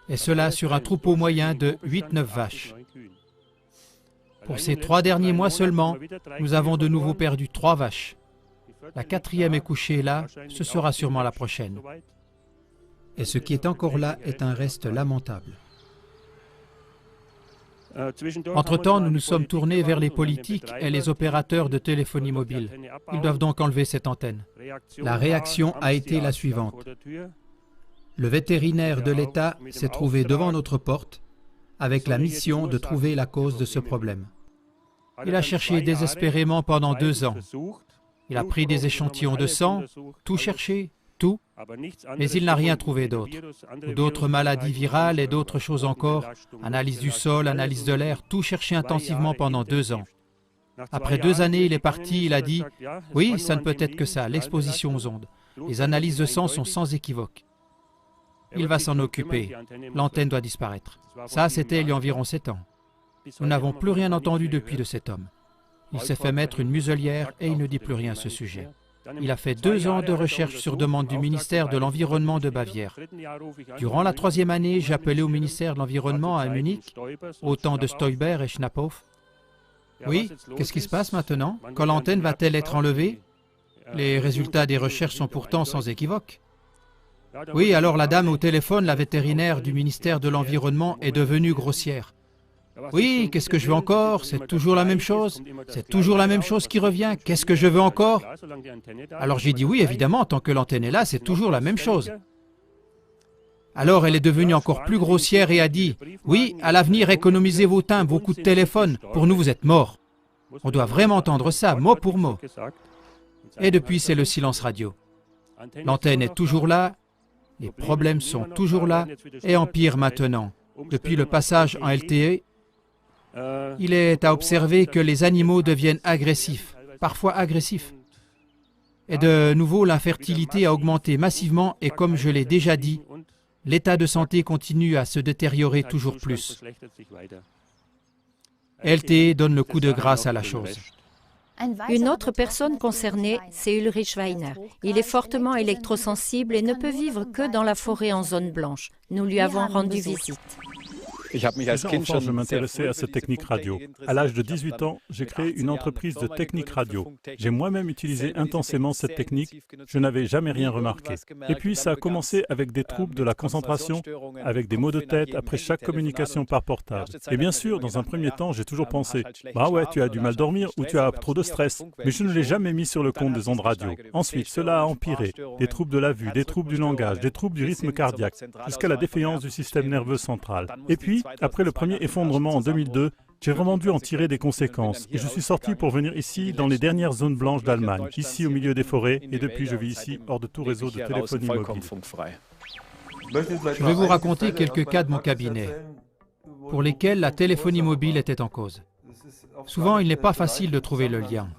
Speaker 5: Et cela sur un troupeau moyen de 8-9 vaches. Pour ces 3 derniers mois seulement, nous avons de nouveau perdu 3 vaches. La 4e est couchée là, ce sera sûrement la prochaine. Et ce qui est encore là est un reste lamentable. Entre-temps, nous nous sommes tournés vers les politiques et les opérateurs de téléphonie mobile. Ils doivent donc enlever cette antenne. La réaction a été la suivante. Le vétérinaire de l'État s'est trouvé devant notre porte avec la mission de trouver la cause de ce problème. Il a cherché désespérément pendant 2 ans. Il a pris des échantillons de sang, tout cherché, tout, mais il n'a rien trouvé d'autre. D'autres maladies virales et d'autres choses encore, analyse du sol, analyse de l'air, tout cherché intensivement pendant 2 ans. Après 2 années, il est parti, il a dit « Oui, ça ne peut être que ça, l'exposition aux ondes. Les analyses de sang sont sans équivoque. Il va s'en occuper, l'antenne doit disparaître. » Ça, c'était il y a environ 7 ans. Nous n'avons plus rien entendu depuis de cet homme. Il s'est fait mettre une muselière et il ne dit plus rien à ce sujet. Il a fait 2 ans de recherche sur demande du ministère de l'Environnement de Bavière. Durant la 3e année, j'ai appelé au ministère de l'Environnement à Munich, au temps de Stoiber et Schnapphoff. Oui, qu'est-ce qui se passe maintenant? Quand l'antenne va-t-elle être enlevée? Les résultats des recherches sont pourtant sans équivoque. Oui, alors la dame au téléphone, la vétérinaire du ministère de l'Environnement, est devenue grossière. Oui, qu'est-ce que je veux encore? C'est toujours la même chose. C'est toujours la même chose qui revient. Qu'est-ce que je veux encore? Alors j'ai dit oui, évidemment, tant que l'antenne est là, c'est toujours la même chose. Alors elle est devenue encore plus grossière et a dit « Oui, à l'avenir, économisez vos timbres, vos coups de téléphone. Pour nous, vous êtes morts. » On doit vraiment entendre ça, mot pour mot. Et depuis, c'est le silence radio. L'antenne est toujours là, les problèmes sont toujours là et empirent maintenant. Depuis le passage en LTE, il est à observer que les animaux deviennent agressifs, parfois agressifs. Et de nouveau, l'infertilité a augmenté massivement et comme je l'ai déjà dit, l'état de santé continue à se détériorer toujours plus. LTE donne le coup de grâce à la chose.
Speaker 4: Une autre personne concernée, c'est Ulrich Weiner. Il est fortement électrosensible et ne peut vivre que dans la forêt en zone blanche. Nous lui avons rendu visite.
Speaker 1: Déjà enfant, je m'intéressais à cette technique radio. À l'âge de 18 ans, j'ai créé une entreprise de technique radio. J'ai moi-même utilisé intensément cette technique, je n'avais jamais rien remarqué. Et puis ça a commencé avec des troubles de la concentration, avec des maux de tête après chaque communication par portable. Et bien sûr, dans un premier temps, j'ai toujours pensé « Bah ouais, tu as du mal dormir ou tu as trop de stress ». Mais je ne l'ai jamais mis sur le compte des ondes radio. Ensuite, cela a empiré. Des troubles de la vue, des troubles du langage, des troubles du rythme cardiaque, jusqu'à la défaillance du système nerveux central. Et puis, après le premier effondrement en 2002, j'ai vraiment dû en tirer des conséquences. Et je suis sorti pour venir ici, dans les dernières zones blanches d'Allemagne, ici au milieu des forêts, et depuis je vis ici, hors de tout réseau de téléphonie mobile.
Speaker 5: Je vais vous raconter quelques cas de mon cabinet, pour lesquels la téléphonie mobile était en cause. Souvent, il n'est pas facile de trouver le lien.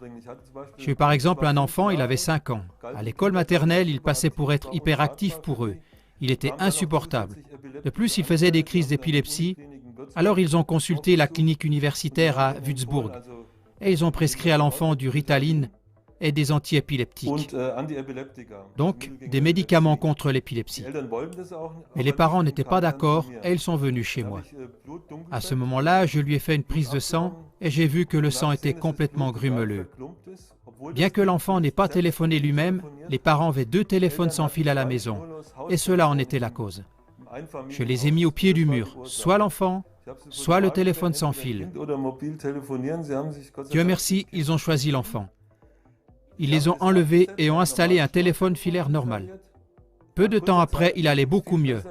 Speaker 5: J'ai eu par exemple un enfant, il avait 5 ans. À l'école maternelle, il passait pour être hyperactif pour eux. Il était insupportable. De plus, il faisait des crises d'épilepsie. Alors ils ont consulté la clinique universitaire à Würzburg et ils ont prescrit à l'enfant du Ritalin et des antiépileptiques, donc des médicaments contre l'épilepsie. Mais les parents n'étaient pas d'accord et ils sont venus chez moi. À ce moment-là, je lui ai fait une prise de sang et j'ai vu que le sang était complètement grumeleux. Bien que l'enfant n'ait pas téléphoné lui-même, les parents avaient 2 téléphones sans fil à la maison et cela en était la cause. Je les ai mis au pied du mur, soit l'enfant, soit le téléphone sans fil. Dieu merci, ils ont choisi l'enfant. Ils les ont enlevés et ont installé un téléphone filaire normal. Peu de temps après, il allait beaucoup mieux.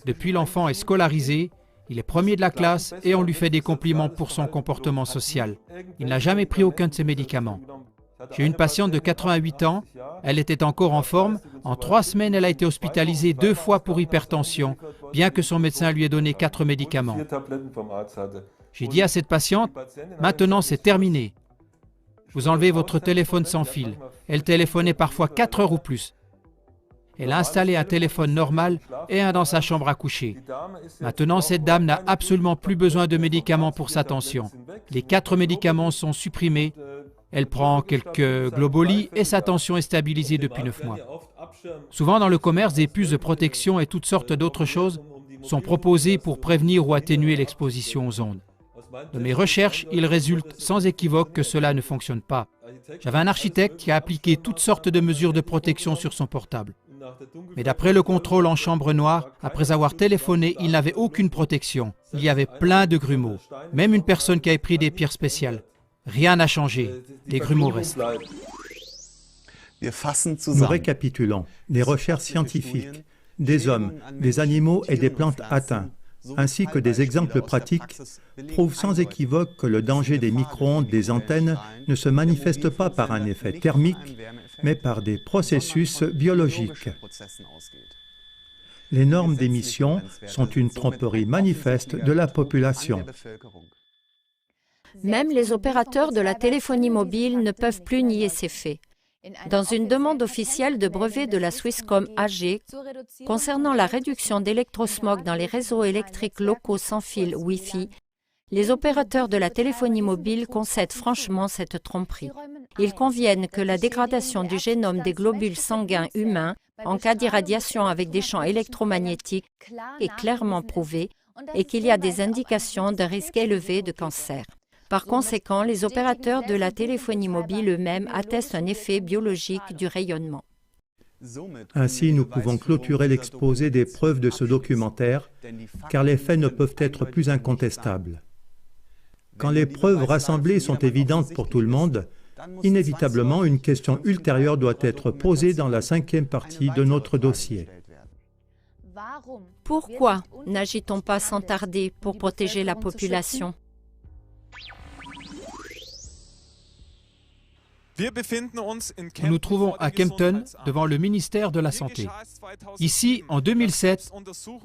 Speaker 5: Depuis, l'enfant est scolarisé, il est premier de la classe et on lui fait des compliments pour son comportement social. Il n'a jamais pris aucun de ses médicaments. J'ai une patiente de 88 ans, elle était encore en forme. En 3 semaines, elle a été hospitalisée 2 fois pour hypertension, bien que son médecin lui ait donné 4 médicaments. J'ai dit à cette patiente, maintenant c'est terminé. Vous enlevez votre téléphone sans fil. Elle téléphonait parfois 4 heures ou plus. Elle a installé un téléphone normal et un dans sa chambre à coucher. Maintenant, cette dame n'a absolument plus besoin de médicaments pour sa tension. Les 4 médicaments sont supprimés. Elle prend quelques Globuli et sa tension est stabilisée depuis 9 mois. Souvent dans le commerce, des puces de protection et toutes sortes d'autres choses sont proposées pour prévenir ou atténuer l'exposition aux ondes. De mes recherches, il résulte sans équivoque que cela ne fonctionne pas. J'avais un architecte qui a appliqué toutes sortes de mesures de protection sur son portable. Mais d'après le contrôle en chambre noire, après avoir téléphoné, il n'avait aucune protection. Il y avait plein de grumeaux, même une personne qui avait pris des pierres spéciales. Rien n'a changé, les grumeaux restent.
Speaker 3: Nous récapitulons les recherches scientifiques, des hommes, des animaux et des plantes atteints, ainsi que des exemples pratiques, prouvent sans équivoque que le danger des micro-ondes des antennes ne se manifeste pas par un effet thermique, mais par des processus biologiques. Les normes d'émission sont une tromperie manifeste de la population.
Speaker 4: Même les opérateurs de la téléphonie mobile ne peuvent plus nier ces faits. Dans une demande officielle de brevet de la Swisscom AG concernant la réduction d'électrosmog dans les réseaux électriques locaux sans fil Wi-Fi, les opérateurs de la téléphonie mobile concèdent franchement cette tromperie. Ils conviennent que la dégradation du génome des globules sanguins humains en cas d'irradiation avec des champs électromagnétiques est clairement prouvée et qu'il y a des indications d'un risque élevé de cancer. Par conséquent, les opérateurs de la téléphonie mobile eux-mêmes attestent un effet biologique du rayonnement.
Speaker 3: Ainsi, nous pouvons clôturer l'exposé des preuves de ce documentaire, car les faits ne peuvent être plus incontestables. Quand les preuves rassemblées sont évidentes pour tout le monde, inévitablement, une question ultérieure doit être posée dans la 5e partie de notre dossier.
Speaker 4: Pourquoi n'agit-on pas sans tarder pour protéger la population ?
Speaker 5: Nous nous trouvons à Kempten, devant le ministère de la Santé. Ici, en 2007,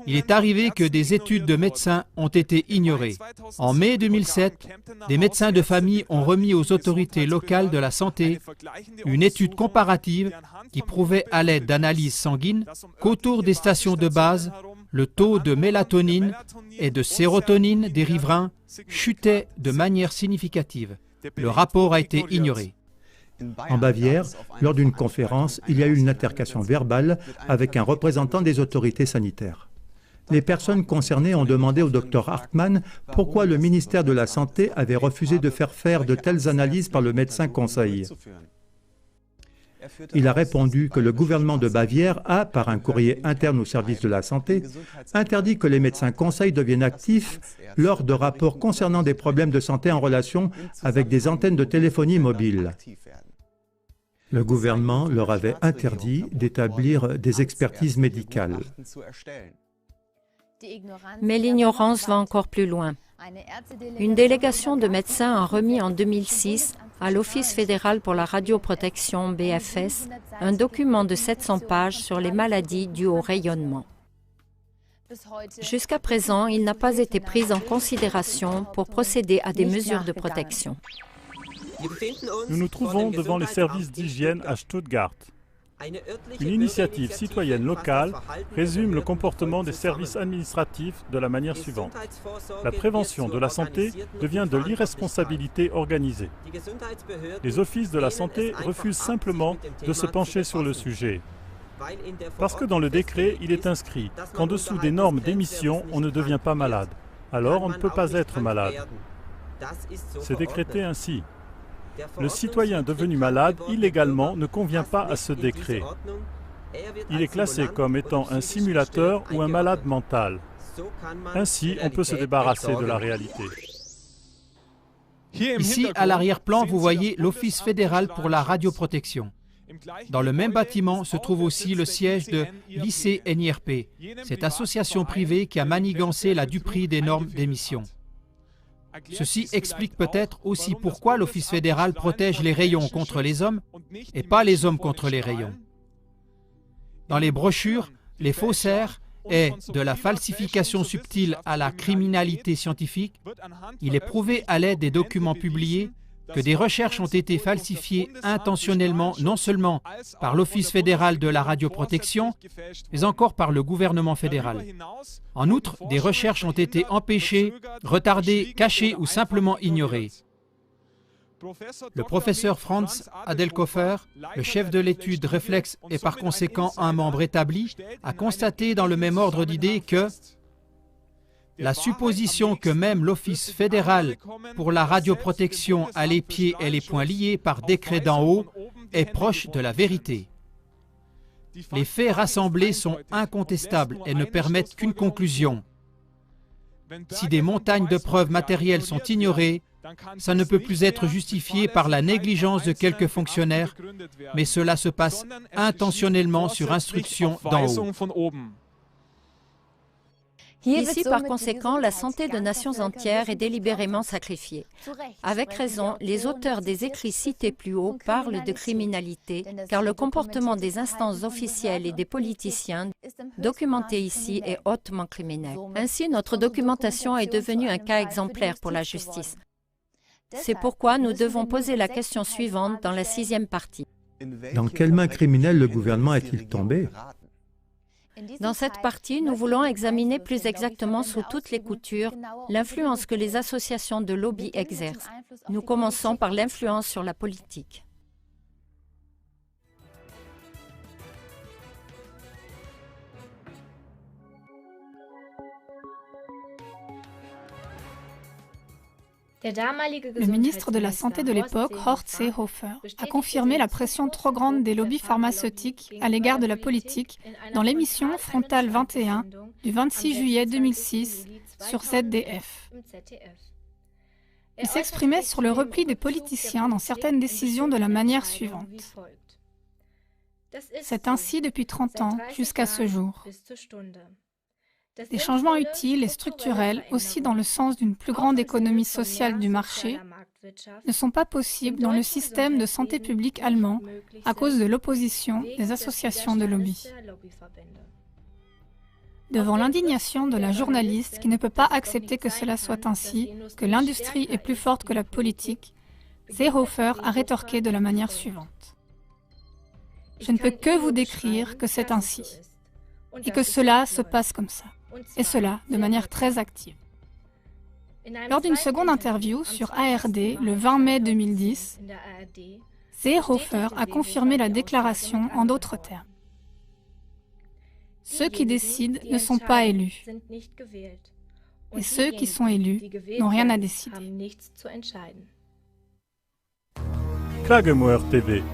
Speaker 5: il est arrivé que des études de médecins ont été ignorées. En mai 2007, des médecins de famille ont remis aux autorités locales de la santé une étude comparative qui prouvait à l'aide d'analyses sanguines qu'autour des stations de base, le taux de mélatonine et de sérotonine des riverains chutait de manière significative. Le rapport a été ignoré.
Speaker 3: En Bavière, lors d'une conférence, il y a eu une altercation verbale avec un représentant des autorités sanitaires. Les personnes concernées ont demandé au Dr Hartmann pourquoi le ministère de la Santé avait refusé de faire de telles analyses par le médecin conseil. Il a répondu que le gouvernement de Bavière a, par un courrier interne au service de la santé, interdit que les médecins conseils deviennent actifs lors de rapports concernant des problèmes de santé en relation avec des antennes de téléphonie mobile. Le gouvernement leur avait interdit d'établir des expertises médicales.
Speaker 4: Mais l'ignorance va encore plus loin. Une délégation de médecins a remis en 2006 à l'Office fédéral pour la radioprotection BFS un document de 700 pages sur les maladies dues au rayonnement. Jusqu'à présent, il n'a pas été pris en considération pour procéder à des mesures de protection.
Speaker 1: Nous nous trouvons devant les services d'hygiène à Stuttgart. Une initiative citoyenne locale résume le comportement des services administratifs de la manière suivante. La prévention de la santé devient de l'irresponsabilité organisée. Les offices de la santé refusent simplement de se pencher sur le sujet. Parce que dans le décret, il est inscrit qu'en dessous des normes d'émission, on ne devient pas malade. Alors on ne peut pas être malade. C'est décrété ainsi. Le citoyen devenu malade illégalement ne convient pas à ce décret. Il est classé comme étant un simulateur ou un malade mental. Ainsi, on peut se débarrasser de la réalité.
Speaker 5: Ici, à l'arrière-plan, vous voyez l'Office fédéral pour la radioprotection. Dans le même bâtiment se trouve aussi le siège de l'ICNIRP, cette association privée qui a manigancé la duperie des normes d'émission. Ceci explique peut-être aussi pourquoi l'Office fédéral protège les rayons contre les hommes et pas les hommes contre les rayons. Dans les brochures, les faussaires et de la falsification subtile à la criminalité scientifique, il est prouvé à l'aide des documents publiés que des recherches ont été falsifiées intentionnellement non seulement par l'Office fédéral de la radioprotection, mais encore par le gouvernement fédéral. En outre, des recherches ont été empêchées, retardées, cachées ou simplement ignorées. Le professeur Franz Adelkofer, le chef de l'étude Réflexe et par conséquent un membre établi, a constaté dans le même ordre d'idées que la supposition que même l'Office fédéral pour la radioprotection a les pieds et les poings liés par décret d'en haut est proche de la vérité. Les faits rassemblés sont incontestables et ne permettent qu'une conclusion. Si des montagnes de preuves matérielles sont ignorées, ça ne peut plus être justifié par la négligence de quelques fonctionnaires, mais cela se passe intentionnellement sur instruction d'en haut.
Speaker 4: Ici, par conséquent, la santé de nations entières est délibérément sacrifiée. Avec raison, les auteurs des écrits cités plus haut parlent de criminalité, car le comportement des instances officielles et des politiciens, documenté ici, est hautement criminel. Ainsi, notre documentation est devenue un cas exemplaire pour la justice. C'est pourquoi nous devons poser la question suivante dans la 6e partie.
Speaker 3: Dans quelles mains criminelles le gouvernement est-il tombé?
Speaker 4: Dans cette partie, nous voulons examiner plus exactement sous toutes les coutures l'influence que les associations de lobby exercent. Nous commençons par l'influence sur la politique.
Speaker 8: Le ministre de la Santé de l'époque, Horst Seehofer, a confirmé la pression trop grande des lobbies pharmaceutiques à l'égard de la politique dans l'émission Frontal 21 du 26 juillet 2006 sur ZDF. Il s'exprimait sur le repli des politiciens dans certaines décisions de la manière suivante. C'est ainsi depuis 30 ans jusqu'à ce jour. Des changements utiles et structurels, aussi dans le sens d'une plus grande économie sociale du marché, ne sont pas possibles dans le système de santé publique allemand à cause de l'opposition des associations de lobby. Devant l'indignation de la journaliste qui ne peut pas accepter que cela soit ainsi, que l'industrie est plus forte que la politique, Seehofer a rétorqué de la manière suivante. Je ne peux que vous décrire que c'est ainsi, et que cela se passe comme ça. Et cela de manière très active. Lors d'une seconde interview sur ARD le 20 mai 2010, Seehofer a confirmé la déclaration en d'autres termes. Ceux qui décident ne sont pas élus, et ceux qui sont élus n'ont rien à décider.
Speaker 1: Klagemauer TV,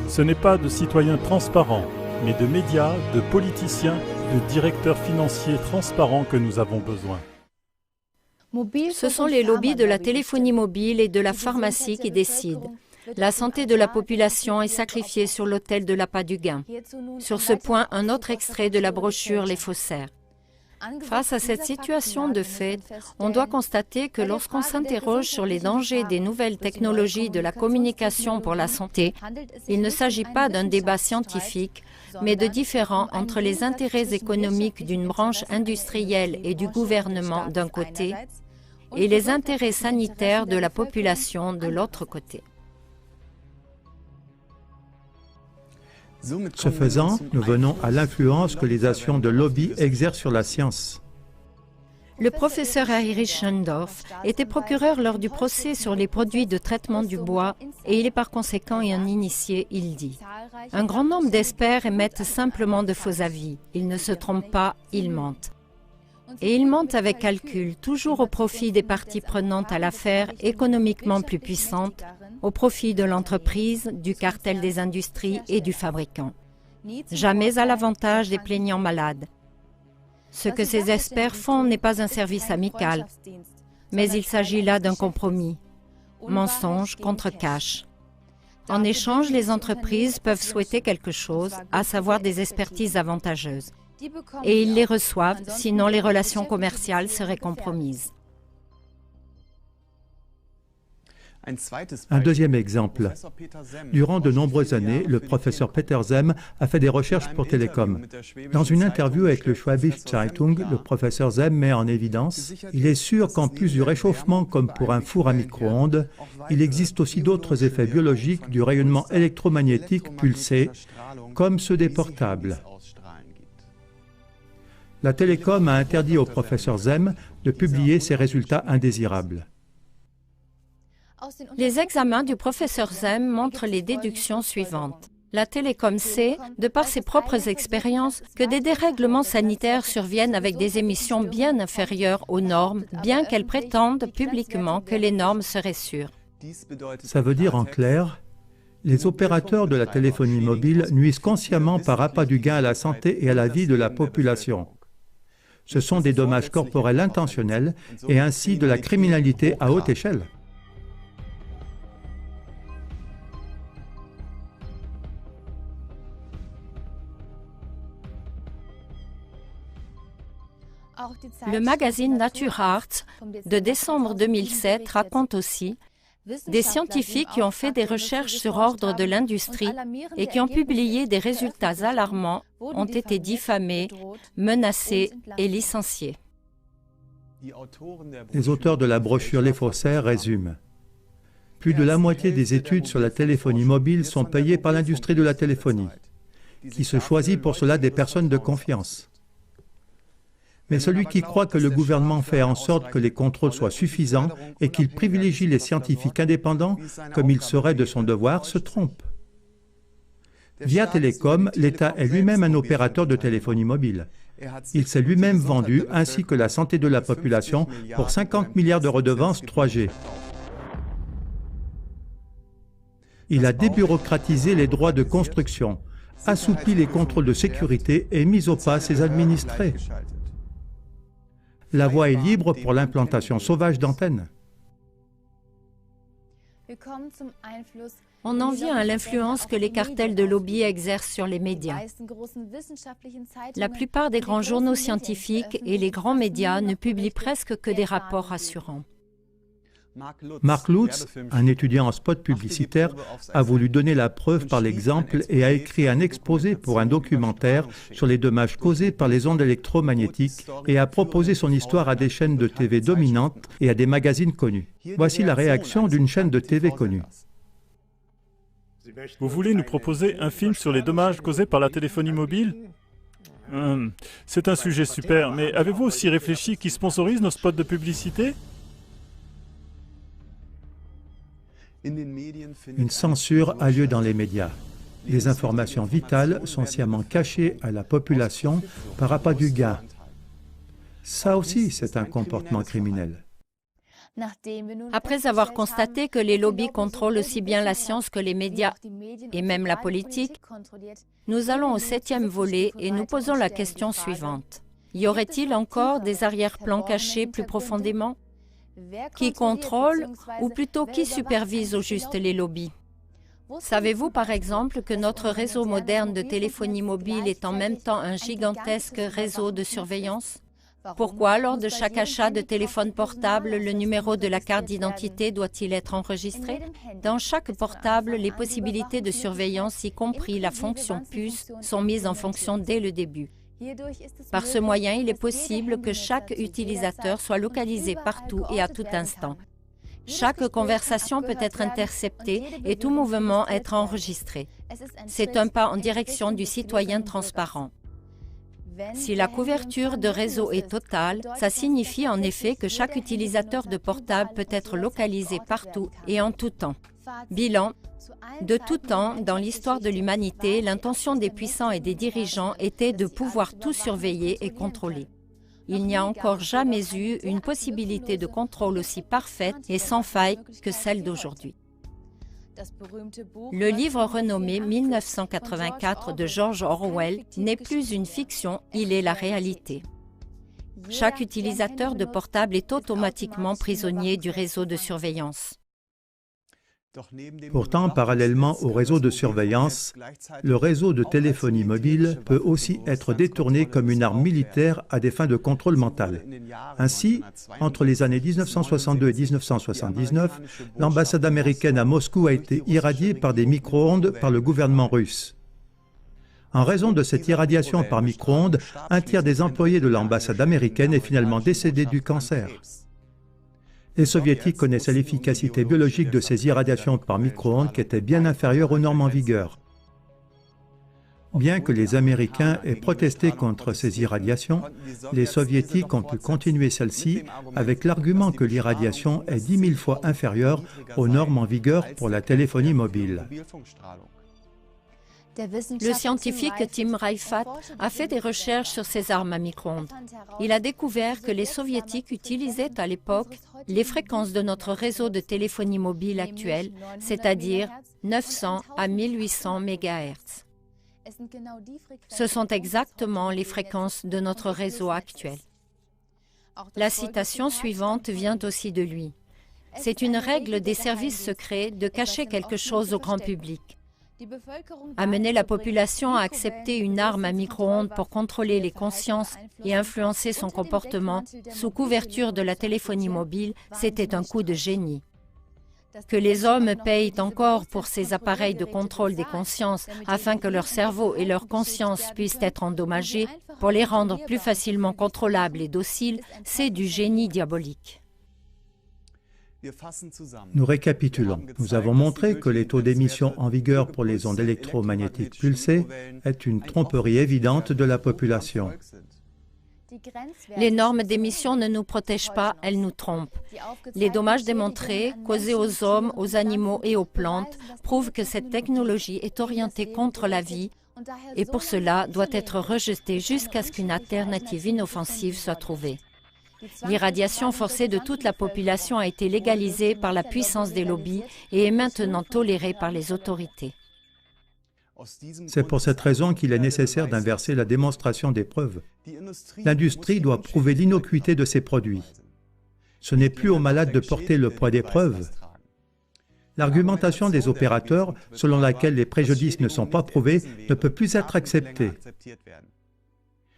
Speaker 1: ce n'est pas de citoyens transparents, mais de médias, de politiciens, de directeurs financiers transparents que nous avons besoin.
Speaker 4: Ce sont les lobbies de la téléphonie mobile et de la pharmacie qui décident. La santé de la population est sacrifiée sur l'autel de l'appât du gain. Sur ce point, un autre extrait de la brochure Les faussaires. Face à cette situation de fait, on doit constater que lorsqu'on s'interroge sur les dangers des nouvelles technologies de la communication pour la santé, il ne s'agit pas d'un débat scientifique, mais de différends entre les intérêts économiques d'une branche industrielle et du gouvernement d'un côté, et les intérêts sanitaires de la population de l'autre côté.
Speaker 3: Ce faisant, nous venons à l'influence que les actions de lobby exercent sur la science.
Speaker 4: Le professeur Heinrich Schendorf était procureur lors du procès sur les produits de traitement du bois et il est par conséquent un initié, il dit. Un grand nombre d'experts émettent simplement de faux avis. Ils ne se trompent pas, ils mentent. Et ils mentent avec calcul, toujours au profit des parties prenantes à l'affaire économiquement plus puissantes, au profit de l'entreprise, du cartel des industries et du fabricant. Jamais à l'avantage des plaignants malades. Ce que ces experts font n'est pas un service amical, mais il s'agit là d'un compromis. Mensonge contre cash. En échange, les entreprises peuvent souhaiter quelque chose, à savoir des expertises avantageuses. Et ils les reçoivent, sinon les relations commerciales seraient compromises.
Speaker 3: Un deuxième exemple. Durant de nombreuses années, le professeur Peter Zem a fait des recherches pour Télécom. Dans une interview avec le Schwäbische Zeitung, le professeur Zem met en évidence « Il est sûr qu'en plus du réchauffement comme pour un four à micro-ondes, il existe aussi d'autres effets biologiques du rayonnement électromagnétique pulsé, comme ceux des portables. » La Télécom a interdit au professeur Zem de publier ces résultats indésirables.
Speaker 4: Les examens du professeur Zem montrent les déductions suivantes. La Télécom sait, de par ses propres expériences, que des dérèglements sanitaires surviennent avec des émissions bien inférieures aux normes, bien qu'elle prétende publiquement que les normes seraient sûres.
Speaker 3: Ça veut dire en clair, les opérateurs de la téléphonie mobile nuisent consciemment par appât du gain à la santé et à la vie de la population. Ce sont des dommages corporels intentionnels et ainsi de la criminalité à haute échelle.
Speaker 4: Le magazine Nature Arts de décembre 2007 raconte aussi des scientifiques qui ont fait des recherches sur ordre de l'industrie et qui ont publié des résultats alarmants ont été diffamés, menacés et licenciés.
Speaker 3: Les auteurs de la brochure Les Faussaires résument. Plus de la moitié des études sur la téléphonie mobile sont payées par l'industrie de la téléphonie, qui se choisit pour cela des personnes de confiance. Mais celui qui croit que le gouvernement fait en sorte que les contrôles soient suffisants et qu'il privilégie les scientifiques indépendants comme il serait de son devoir se trompe. Via Télécom, l'État est lui-même un opérateur de téléphonie mobile. Il s'est lui-même vendu, ainsi que la santé de la population, pour 50 milliards de redevances 3G. Il a débureaucratisé les droits de construction, assoupli les contrôles de sécurité et mis au pas ses administrés. La voie est libre pour l'implantation sauvage d'antennes.
Speaker 4: On en vient à l'influence que les cartels de lobby exercent sur les médias. La plupart des grands journaux scientifiques et les grands médias ne publient presque que des rapports rassurants.
Speaker 3: Mark Lutz, un étudiant en spot publicitaire, a voulu donner la preuve par l'exemple et a écrit un exposé pour un documentaire sur les dommages causés par les ondes électromagnétiques et a proposé son histoire à des chaînes de TV dominantes et à des magazines connus. Voici la réaction d'une chaîne de TV connue.
Speaker 1: Vous voulez nous proposer un film sur les dommages causés par la téléphonie mobile? C'est un sujet super, mais avez-vous aussi réfléchi qui sponsorise nos spots de publicité?
Speaker 3: Une censure a lieu dans les médias. Les informations vitales sont sciemment cachées à la population par appât du gain. Ça aussi, c'est un comportement criminel.
Speaker 4: Après avoir constaté que les lobbies contrôlent aussi bien la science que les médias et même la politique, nous allons au 7e volet et nous posons la question suivante. Y aurait-il encore des arrière-plans cachés plus profondément? Qui contrôle ou plutôt qui supervise au juste les lobbies? Savez-vous par exemple que notre réseau moderne de téléphonie mobile est en même temps un gigantesque réseau de surveillance? Pourquoi lors de chaque achat de téléphone portable, le numéro de la carte d'identité doit-il être enregistré? Dans chaque portable, les possibilités de surveillance, y compris la fonction puce, sont mises en fonction dès le début. Par ce moyen, il est possible que chaque utilisateur soit localisé partout et à tout instant. Chaque conversation peut être interceptée et tout mouvement être enregistré. C'est un pas en direction du citoyen transparent. Si la couverture de réseau est totale, ça signifie en effet que chaque utilisateur de portable peut être localisé partout et en tout temps. Bilan. De tout temps, dans l'histoire de l'humanité, l'intention des puissants et des dirigeants était de pouvoir tout surveiller et contrôler. Il n'y a encore jamais eu une possibilité de contrôle aussi parfaite et sans faille que celle d'aujourd'hui. Le livre renommé 1984 de George Orwell n'est plus une fiction, il est la réalité. Chaque utilisateur de portable est automatiquement prisonnier du réseau de surveillance.
Speaker 3: Pourtant, parallèlement au réseau de surveillance, le réseau de téléphonie mobile peut aussi être détourné comme une arme militaire à des fins de contrôle mental. Ainsi, entre les années 1962 et 1979, l'ambassade américaine à Moscou a été irradiée par des micro-ondes par le gouvernement russe. En raison de cette irradiation par micro-ondes, un tiers des employés de l'ambassade américaine est finalement décédé du cancer. Les Soviétiques connaissaient l'efficacité biologique de ces irradiations par micro-ondes qui étaient bien inférieures aux normes en vigueur. Bien que les Américains aient protesté contre ces irradiations, les Soviétiques ont pu continuer celles-ci avec l'argument que l'irradiation est 10 000 fois inférieure aux normes en vigueur pour la téléphonie mobile.
Speaker 4: Le scientifique Tim Reifat a fait des recherches sur ces armes à micro-ondes. Il a découvert que les Soviétiques utilisaient à l'époque les fréquences de notre réseau de téléphonie mobile actuel, c'est-à-dire 900 à 1800 MHz. Ce sont exactement les fréquences de notre réseau actuel. La citation suivante vient aussi de lui. C'est une règle des services secrets de cacher quelque chose au grand public. Amener la population à accepter une arme à micro-ondes pour contrôler les consciences et influencer son comportement sous couverture de la téléphonie mobile, c'était un coup de génie. Que les hommes payent encore pour ces appareils de contrôle des consciences afin que leur cerveau et leur conscience puissent être endommagés pour les rendre plus facilement contrôlables et dociles, c'est du génie diabolique.
Speaker 3: Nous récapitulons. Nous avons montré que les taux d'émission en vigueur pour les ondes électromagnétiques pulsées est une tromperie évidente de la population.
Speaker 4: Les normes d'émission ne nous protègent pas, elles nous trompent. Les dommages démontrés, causés aux hommes, aux animaux et aux plantes, prouvent que cette technologie est orientée contre la vie et pour cela doit être rejetée jusqu'à ce qu'une alternative inoffensive soit trouvée. L'irradiation forcée de toute la population a été légalisée par la puissance des lobbies et est maintenant tolérée par les autorités.
Speaker 3: C'est pour cette raison qu'il est nécessaire d'inverser la démonstration des preuves. L'industrie doit prouver l'innocuité de ses produits. Ce n'est plus aux malades de porter le poids des preuves. L'argumentation des opérateurs, selon laquelle les préjudices ne sont pas prouvés, ne peut plus être acceptée.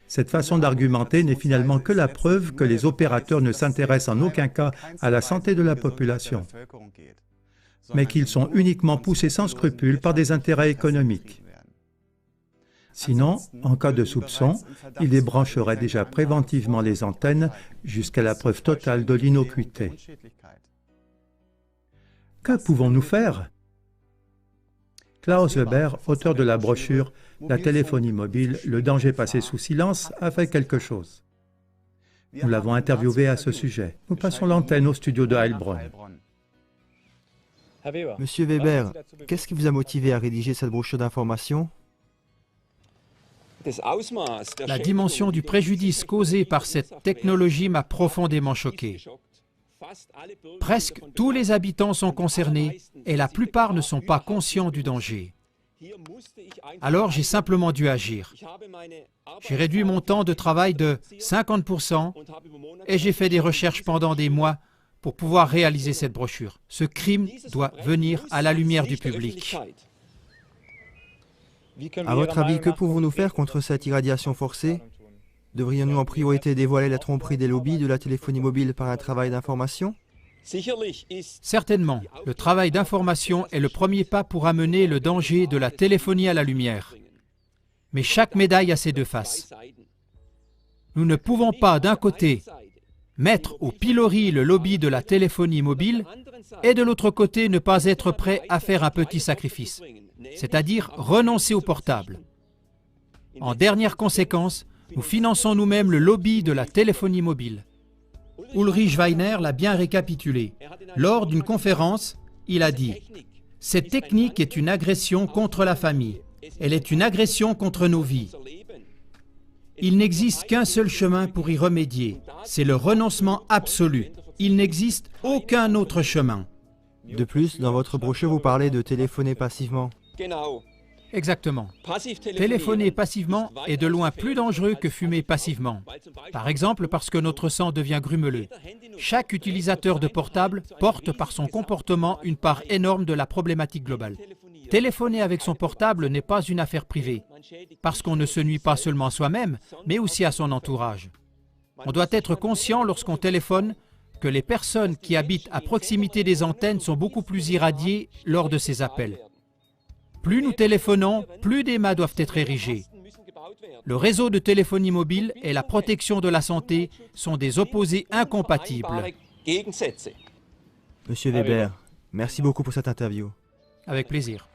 Speaker 3: Cette façon d'argumenter n'est finalement que la preuve que les opérateurs ne s'intéressent en aucun cas à la santé de la population, mais qu'ils sont uniquement poussés sans scrupule par des intérêts économiques. Sinon, en cas de soupçon, ils débrancheraient déjà préventivement les antennes jusqu'à la preuve totale de l'innocuité. Que pouvons-nous faire? Klaus Weber, auteur de la brochure « La téléphonie mobile, le danger passé sous silence » a fait quelque chose. Nous l'avons interviewé à ce sujet. Nous passons l'antenne au studio de Heilbronn.
Speaker 7: Monsieur Weber, qu'est-ce qui vous a motivé à rédiger cette brochure d'information?
Speaker 5: La dimension du préjudice causé par cette technologie m'a profondément choqué. Presque tous les habitants sont concernés et la plupart ne sont pas conscients du danger. Alors j'ai simplement dû agir. J'ai réduit mon temps de travail de 50% et j'ai fait des recherches pendant des mois pour pouvoir réaliser cette brochure. Ce crime doit venir à la lumière du public.
Speaker 7: À votre avis, que pouvons-nous faire contre cette irradiation forcée? Devrions-nous en priorité dévoiler la tromperie des lobbies de la téléphonie mobile par un travail d'information?
Speaker 5: Certainement, le travail d'information est le premier pas pour amener le danger de la téléphonie à la lumière. Mais chaque médaille a ses deux faces. Nous ne pouvons pas, d'un côté, mettre au pilori le lobby de la téléphonie mobile et de l'autre côté ne pas être prêt à faire un petit sacrifice, c'est-à-dire renoncer au portable. En dernière conséquence, nous finançons nous-mêmes le lobby de la téléphonie mobile. Ulrich Weiner l'a bien récapitulé. Lors d'une conférence, il a dit « Cette technique est une agression contre la famille. Elle est une agression contre nos vies. Il n'existe qu'un seul chemin pour y remédier. C'est le renoncement absolu. Il n'existe aucun autre chemin. »
Speaker 7: De plus, dans votre brochure, vous parlez de téléphoner passivement.
Speaker 5: Exactement. Téléphoner passivement est de loin plus dangereux que fumer passivement. Par exemple, parce que notre sang devient grumeleux. Chaque utilisateur de portable porte par son comportement une part énorme de la problématique globale. Téléphoner avec son portable n'est pas une affaire privée, parce qu'on ne se nuit pas seulement à soi-même, mais aussi à son entourage. On doit être conscient lorsqu'on téléphone que les personnes qui habitent à proximité des antennes sont beaucoup plus irradiées lors de ces appels. Plus nous téléphonons, plus des mâts doivent être érigés. Le réseau de téléphonie mobile et la protection de la santé sont des opposés incompatibles.
Speaker 7: Monsieur Weber, merci beaucoup pour cette interview.
Speaker 5: Avec plaisir.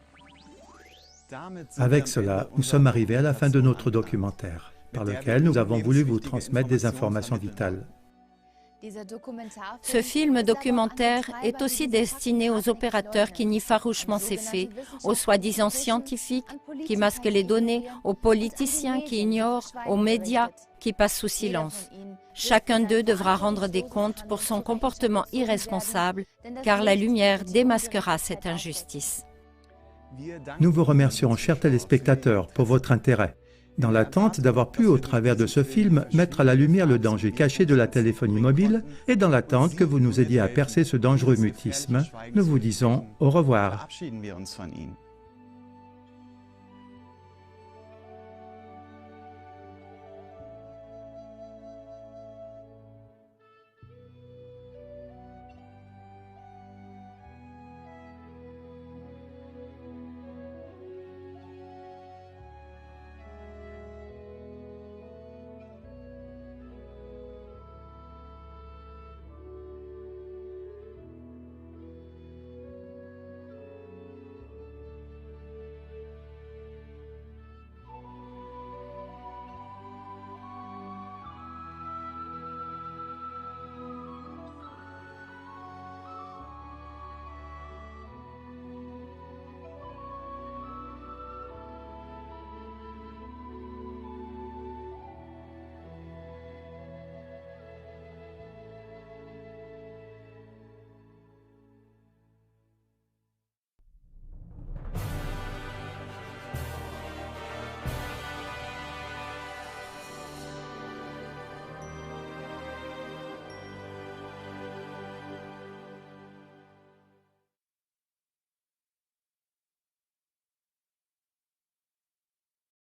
Speaker 3: Avec cela, nous sommes arrivés à la fin de notre documentaire, par lequel nous avons voulu vous transmettre des informations vitales.
Speaker 4: Ce film documentaire est aussi destiné aux opérateurs qui nient farouchement ces faits, aux soi-disant scientifiques qui masquent les données, aux politiciens qui ignorent, aux médias qui passent sous silence. Chacun d'eux devra rendre des comptes pour son comportement irresponsable, car la lumière démasquera cette injustice.
Speaker 3: Nous vous remercions, chers téléspectateurs, pour votre intérêt. Dans l'attente d'avoir pu, au travers de ce film, mettre à la lumière le danger caché de la téléphonie mobile et dans l'attente que vous nous aidiez à percer ce dangereux mutisme, nous vous disons au revoir.
Speaker 2: Verabschieden wir uns von Ihnen.